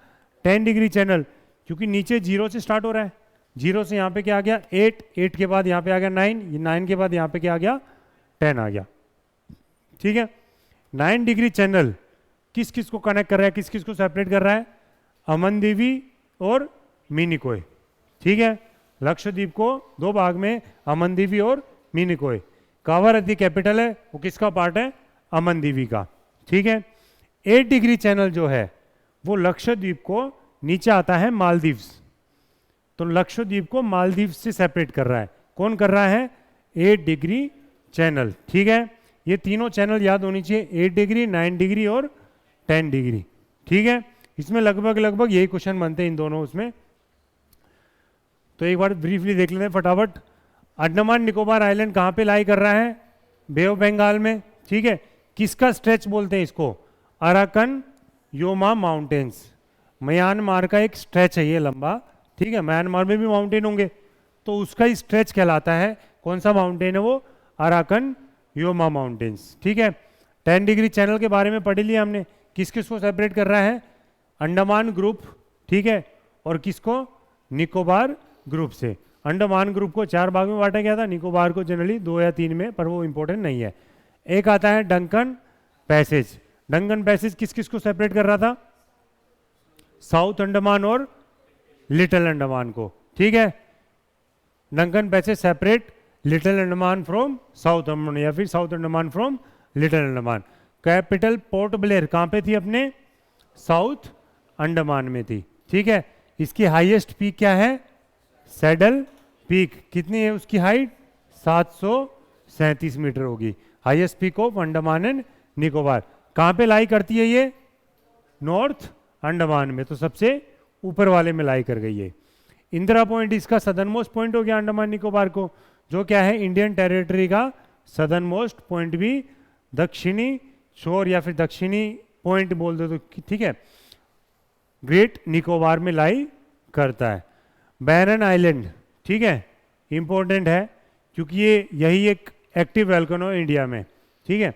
10 डिग्री चैनल, क्योंकि नीचे 0 से स्टार्ट हो रहा है, 0 से यहाँ पे क्या आ गया 8, 8 के बाद यहाँ पे आ गया 9, ये 9 के बाद यहाँ पे क्या आ गया 10 आ गया, ठीक है। 9 डिग्री चैनल किस किस को कनेक्ट कर रहा है, किस किस को सेपरेट कर रहा है, अमनदीवी और मिनिकोय, ठीक है। लक्षद्वीप को 2 भाग में, अमनदीवी और मिनिकोय। कावारती कैपिटल है, वो किसका पार्ट है, अमनदीवी का, ठीक है। 8 डिग्री चैनल जो है वो लक्षद्वीप को नीचे आता है मालदीव्स, तो लक्षद्वीप को मालदीव से सेपरेट कर रहा है, कौन कर रहा है, 8 डिग्री चैनल, ठीक है। ये तीनों चैनल याद होनी चाहिए, 8 डिग्री, 9 डिग्री और 10 डिग्री, ठीक है। इसमें लगभग लगभग यही क्वेश्चन बनते हैं इन दोनों उसमें। तो एक बार ब्रीफली देख लेते हैं फटाफट। अंडमान निकोबार आइलैंड कहाँ पे लाई कर रहा है, बे ऑफ बंगाल में, ठीक है। किसका स्ट्रेच बोलते हैं इसको, अराकन योमा माउंटेन्स, म्यांमार का एक स्ट्रेच है ये लंबा, ठीक है। म्यांमार में भी माउंटेन होंगे, तो उसका ही स्ट्रेच कहलाता है, कौन सा माउंटेन है वो, अराकन योमा माउंटेन्स, ठीक है। 10 डिग्री चैनल के बारे में पढ़ लिया हमने, किस किस को सेपरेट कर रहा है, अंडमान ग्रुप, ठीक है, और किसको, निकोबार ग्रुप से। अंडमान ग्रुप को 4 भाग में बांटा गया था, निकोबार को जनरली 2 या 3 में, पर वो इंपॉर्टेंट नहीं है। एक आता है डंकन पैसेज। डंकन पैसेज किस किस को सेपरेट कर रहा था, साउथ अंडमान और लिटिल अंडमान को, ठीक है। Duncan passage separate little Andaman from south Andaman, या फिर south Andaman from little Andaman. Capital port Blair कहाँ पे थी, अपने साउथ अंडमान में थी, ठीक है। इसकी हाईएस्ट पीक क्या है, सैडल पीक, कितनी है उसकी हाइट, 737 मीटर होगी, highest peak of Andaman and Nicobar. कहाँ पे लाई करती है ये, नॉर्थ अंडमान में, तो सबसे ऊपर वाले में लाई कर गई है। इंदिरा पॉइंट इसका सदर्न मोस्ट पॉइंट हो गया अंडमान निकोबार को, जो क्या है इंडियन टेरिटरी का सदर्न मोस्ट पॉइंट भी दक्षिणी शोर या फिर दक्षिणी पॉइंट बोल दो तो ठीक है, ग्रेट निकोबार में लाई करता है। बैरन आइलैंड, ठीक है, इंपॉर्टेंट है क्योंकि ये यही एक एक्टिव वोल्केनो इंडिया में, ठीक है,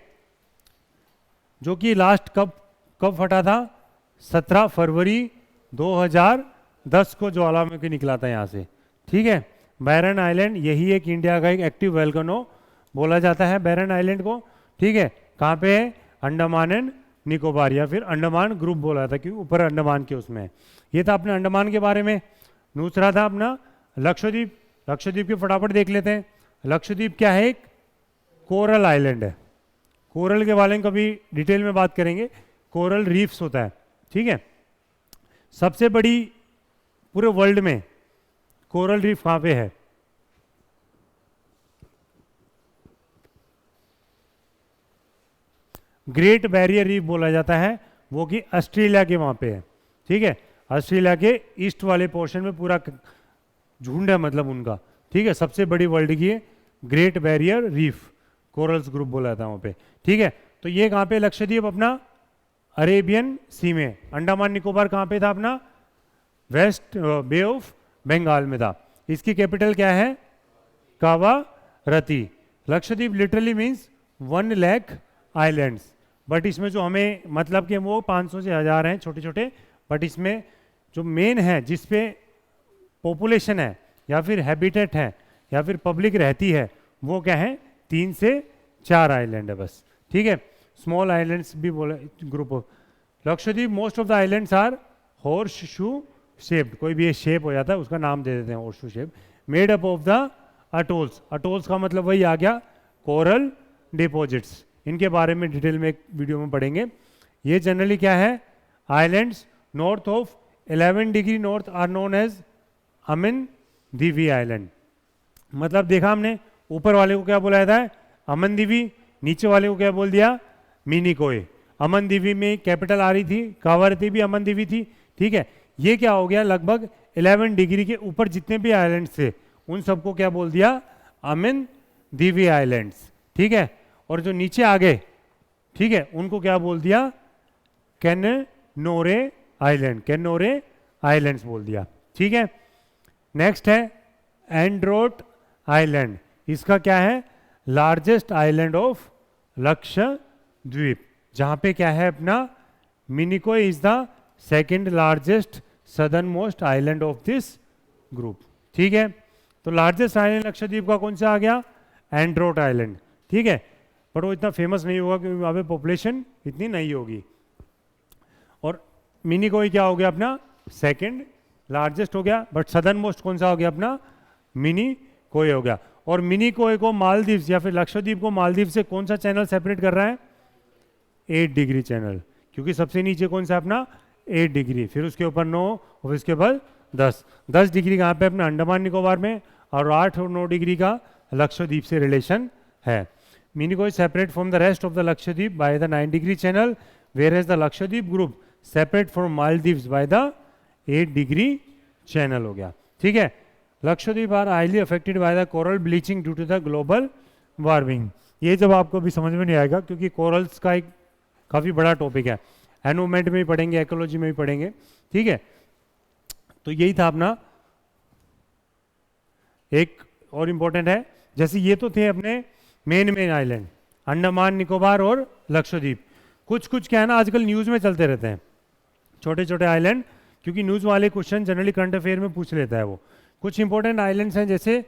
जो कि लास्ट कब कब फटा था, 17 फरवरी 2010 को ज्वालामुखी निकला था यहाँ से, ठीक है। बैरन आइलैंड यही एक इंडिया का एक एक्टिव वोल्केनो बोला जाता है बैरन आइलैंड को, ठीक है। कहाँ पे है, अंडमान एंड निकोबार या फिर अंडमान ग्रुप बोला था क्योंकि ऊपर अंडमान के उसमें। ये था अपने अंडमान के बारे में। दूसरा था अपना लक्षद्वीप। लक्षद्वीप के फटाफट देख लेते हैं। लक्षद्वीप क्या है, एक कोरल आइलैंड है। कोरल के बारे में कभी डिटेल में बात करेंगे। कोरल रीफ्स होता है, ठीक है। सबसे बड़ी पूरे वर्ल्ड में कोरल रीफ कहाँ पे है? ग्रेट बैरियर रीफ बोला जाता है, वो कि ऑस्ट्रेलिया के वहाँ पे है, ठीक है। ऑस्ट्रेलिया के ईस्ट वाले पोर्शन में पूरा झुंड है मतलब उनका, ठीक है। सबसे बड़ी वर्ल्ड की great barrier reef corals group बोला जाता है वहाँ पे, ठीक है। तो ये कहाँ पे? लक्षद्वीप अपना अरेबियन सी में। अंडमान निकोबार कहाँ पे था अपना? वेस्ट बे ऑफ बंगाल में था। इसकी कैपिटल क्या है? Kavaratti. Lakshadweep literally means 1 lakh islands, but इसमें जो हमें मतलब कि वो 500 से 1000 हैं छोटे छोटे, बट इसमें जो मेन है जिस पे पॉपुलेशन है या फिर हैबिटेट है या फिर पब्लिक रहती है वो क्या है? 3 से 4 आइलैंड है बस, ठीक है। स्मॉल आइलैंड्स भी बोले group of Lakshadweep. Most of the islands are horseshoe shaped, कोई भी ये शेप हो जाता है उसका नाम दे देते हैं horse shoe shape. Made up of the atolls, atolls का मतलब वही आ गया कोरल डिपॉजिट्स। इनके बारे में डिटेल में एक वीडियो में पढ़ेंगे। ये जनरली क्या है? Islands north of 11 degree north are known as Amindivi island. मतलब देखा हमने, ऊपर वाले को क्या बोला जाता है? अमन दीवी। नीचे वाले को क्या बोल दिया? मिनिकोय। अमन दीवी में कैपिटल आ रही थी, कावारती भी अमन दीवी थी, ठीक है। ये क्या हो गया? लगभग 11 डिग्री के ऊपर जितने भी आइलैंड थे उन सबको क्या बोल दिया? अमन दीवी आइलैंड्स, ठीक है। और जो नीचे आ गए, ठीक है, उनको क्या बोल दिया? कैनोरे आइलैंड, कैनोरे आइलैंड्स बोल दिया, ठीक है। नेक्स्ट है एंड्रोट आइलैंड। इसका क्या है? लार्जेस्ट आइलैंड ऑफ लक्षद्वीप, जहां पे क्या है अपना Minicoy is the second largest southern most island of this group, ठीक है। तो लार्जेस्ट आइलैंड लक्षद्वीप का कौन सा आ गया? एंड्रोट आइलैंड, ठीक है। बट वो इतना फेमस नहीं होगा क्योंकि वहाँ पे पॉपुलेशन इतनी नहीं होगी। और मिनिकोय क्या हो गया अपना? सेकंड लार्जेस्ट हो गया, बट सदर्न मोस्ट कौन सा हो गया अपना? मिनिकोय हो गया। और मिनिकोय को मालदीव्स या फिर लक्षद्वीप को मालदीव से कौन सा चैनल सेपरेट कर रहा है? 8 डिग्री चैनल, क्योंकि सबसे नीचे कौन सा अपना? 8 डिग्री, फिर उसके ऊपर 9 और उसके बाद 10 डिग्री कहाँ पे? अपना अंडमान निकोबार में। और 8 और 9 डिग्री का लक्षद्वीप से रिलेशन है। Minicoy is separate from the rest of the Lakshadweep by the 9 degree channel, whereas the Lakshadweep group separate from Maldives by the 8 degree channel हो गया, ठीक है। Lakshadweep are highly affected by the coral bleaching due to the global warming. ये जब आपको भी समझ में नहीं आएगा क्योंकि कोरल्स का एक काफ़ी बड़ा टॉपिक है, एनवायरमेंट में भी पढ़ेंगे, इकोलॉजी में भी पढ़ेंगे, ठीक है। तो यही था अपना। एक और इम्पोर्टेंट है, जैसे ये तो थे अपने मेन आइलैंड अंडमान निकोबार और लक्षद्वीप। कुछ कुछ क्या है ना, आजकल न्यूज़ में चलते रहते हैं छोटे छोटे आइलैंड, क्योंकि न्यूज़ वाले क्वेश्चन जनरली करंट अफेयर में पूछ लेता है वो। कुछ इंपॉर्टेंट आइलैंड्स हैं जैसे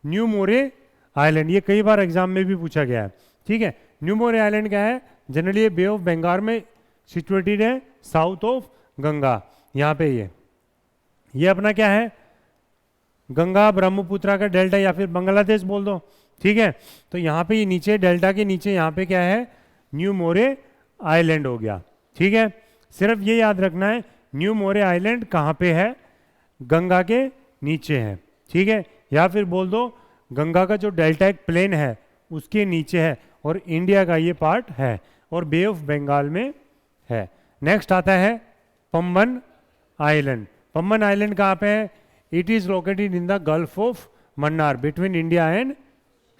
न्यू मोरे आइलैंड, ये कई बार एग्जाम में भी पूछा गया है, ठीक है। न्यू मोरे आइलैंड क्या है? जनरली ये बे ऑफ बंगाल में सिचुएटेड है, साउथ ऑफ गंगा। यहाँ पे ये अपना क्या है? गंगा ब्रह्मपुत्रा का डेल्टा या फिर बांग्लादेश बोल दो, ठीक है। तो यहाँ पे ये नीचे डेल्टा के नीचे यहाँ पे क्या है? न्यू मोरे आइलैंड हो गया, ठीक है। सिर्फ ये याद रखना है न्यू मोरे आइलैंड कहाँ पे है? गंगा के नीचे है, ठीक है। या फिर बोल दो गंगा का जो डेल्टा एक प्लेन है उसके नीचे है और इंडिया का ये पार्ट है और बे ऑफ बंगाल में है। नेक्स्ट आता है पम्बन आइलैंड। पम्बन आइलैंड कहाँ पे है? It is located in the gulf of Mannar between India and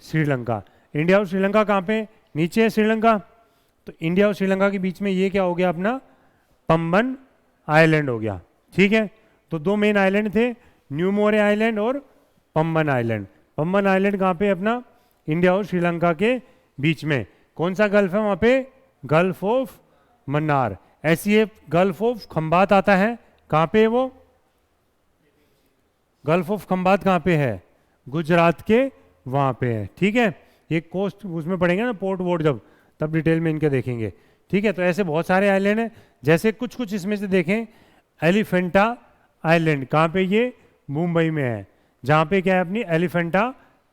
Sri Lanka. India और श्रीलंका कहाँ पे? नीचे है श्रीलंका, तो इंडिया और श्रीलंका के बीच में ये क्या हो गया अपना? पम्बन आइलैंड हो गया, ठीक है। तो दो मेन आइलैंड थे, न्यू मोरे आइलैंड और पम्बन आइलैंड। पम्बन आइलैंड कहाँ पे अपना? इंडिया और श्रीलंका के बीच में। कौन सा गल्फ है वहाँ पे? Gulf of Mannar. ऐसी है गल्फ ऑफ खंबात आता है, कहाँ पे है वो? गल्फ ऑफ खंबात कहाँ पे है? गुजरात के वहाँ पे है, ठीक है। ये कोस्ट उसमें पढ़ेंगे ना पोर्ट वोर्ड जब, तब डिटेल में इनके देखेंगे, ठीक है। तो ऐसे बहुत सारे आइलैंड हैं, जैसे कुछ कुछ इसमें से देखें। एलिफेंटा आइलैंड कहाँ पे? ये मुंबई में है, जहाँ पे क्या है अपनी एलिफेंटा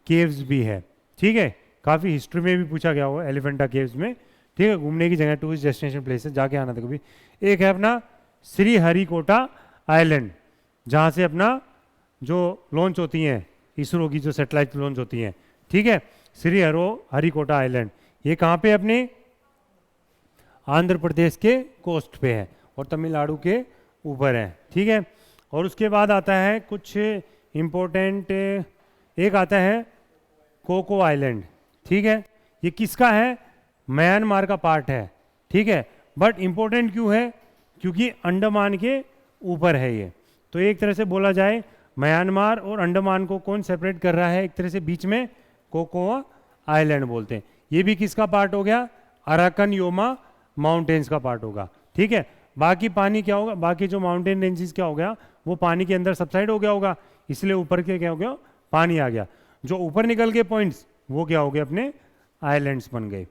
केव्स भी है, ठीक है। काफ़ी हिस्ट्री में भी पूछा गया हुआ एलिफेंटा केव्स में ठीक है, घूमने की जगह, टूरिस्ट डेस्टिनेशन प्लेस है, जाके आना था कभी। एक है अपना श्री हरिकोटा आइलैंड, जहाँ से अपना जो लॉन्च होती हैं इसरो की, जो सैटेलाइट लॉन्च होती हैं, ठीक है, श्री हरिकोटा आइलैंड, ये कहाँ पे अपने आंध्र प्रदेश के कोस्ट पे है और तमिलनाडु के ऊपर है, ठीक है। और उसके बाद आता है कुछ इम्पोर्टेंट, एक आता है कोको आइलैंड, ठीक है, ये किसका है, म्यांमार का पार्ट है, ठीक है, बट इम्पोर्टेंट क्यों है, क्योंकि अंडमान के ऊपर है ये। तो एक तरह से बोला जाए म्यांमार और अंडमान को कौन सेपरेट कर रहा है, एक तरह से बीच में कोकोआ आइलैंड बोलते हैं। ये भी किसका पार्ट हो गया, अराकन योमा माउंटेन्स का पार्ट होगा, ठीक है। बाकी पानी क्या होगा, बाकी जो माउंटेन रेंजेस क्या हो गया, वो पानी के अंदर सबसाइड हो गया होगा, इसलिए ऊपर के क्या हो गया, पानी आ गया। जो ऊपर निकल गए पॉइंट्स वो क्या हो गए, अपने आइलैंड्स बन गए,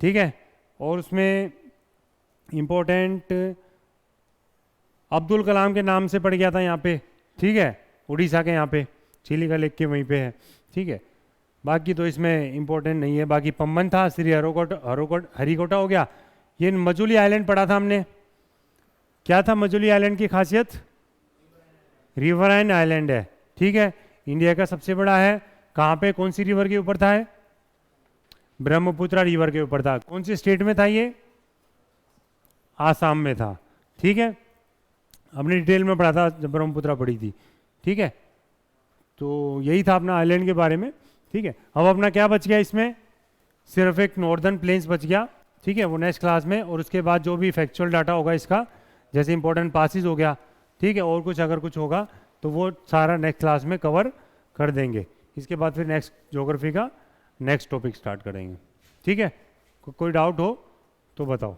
ठीक है। और उसमें इंपॉर्टेंट अब्दुल कलाम के नाम से पड़ गया था यहाँ पे, ठीक है, उड़ीसा के यहाँ पे, चिलिका लेक के वहीं पे है, ठीक है। बाकी तो इसमें इंपॉर्टेंट नहीं है। बाकी पम्बन था, श्री हरिकोटा हो गया। ये मजुली आइलैंड पढ़ा था हमने, क्या था मजुली आइलैंड की खासियत, रिवराइन आइलैंड है, ठीक है, इंडिया का सबसे बड़ा है। कहाँ पे, कौन सी रिवर के ऊपर था, है ब्रह्मपुत्र रिवर के ऊपर था। कौन सी स्टेट में था ये, आसाम में था, ठीक है। हमने डिटेल में पढ़ा था जब ब्रह्मपुत्र पढ़ी थी, ठीक है। तो यही था अपना आइलैंड के बारे में, ठीक है। अब अपना क्या बच गया इसमें, सिर्फ एक नॉर्दर्न प्लेन्स बच गया, ठीक है, वो नेक्स्ट क्लास में। और उसके बाद जो भी फैक्चुअल डाटा होगा इसका, जैसे इंपॉर्टेंट पासिस हो गया, ठीक है, और कुछ अगर कुछ होगा तो वो सारा नेक्स्ट क्लास में कवर कर देंगे। इसके बाद फिर नेक्स्ट ज्योग्राफी का नेक्स्ट टॉपिक स्टार्ट करेंगे, ठीक है। कोई डाउट हो तो बताओ।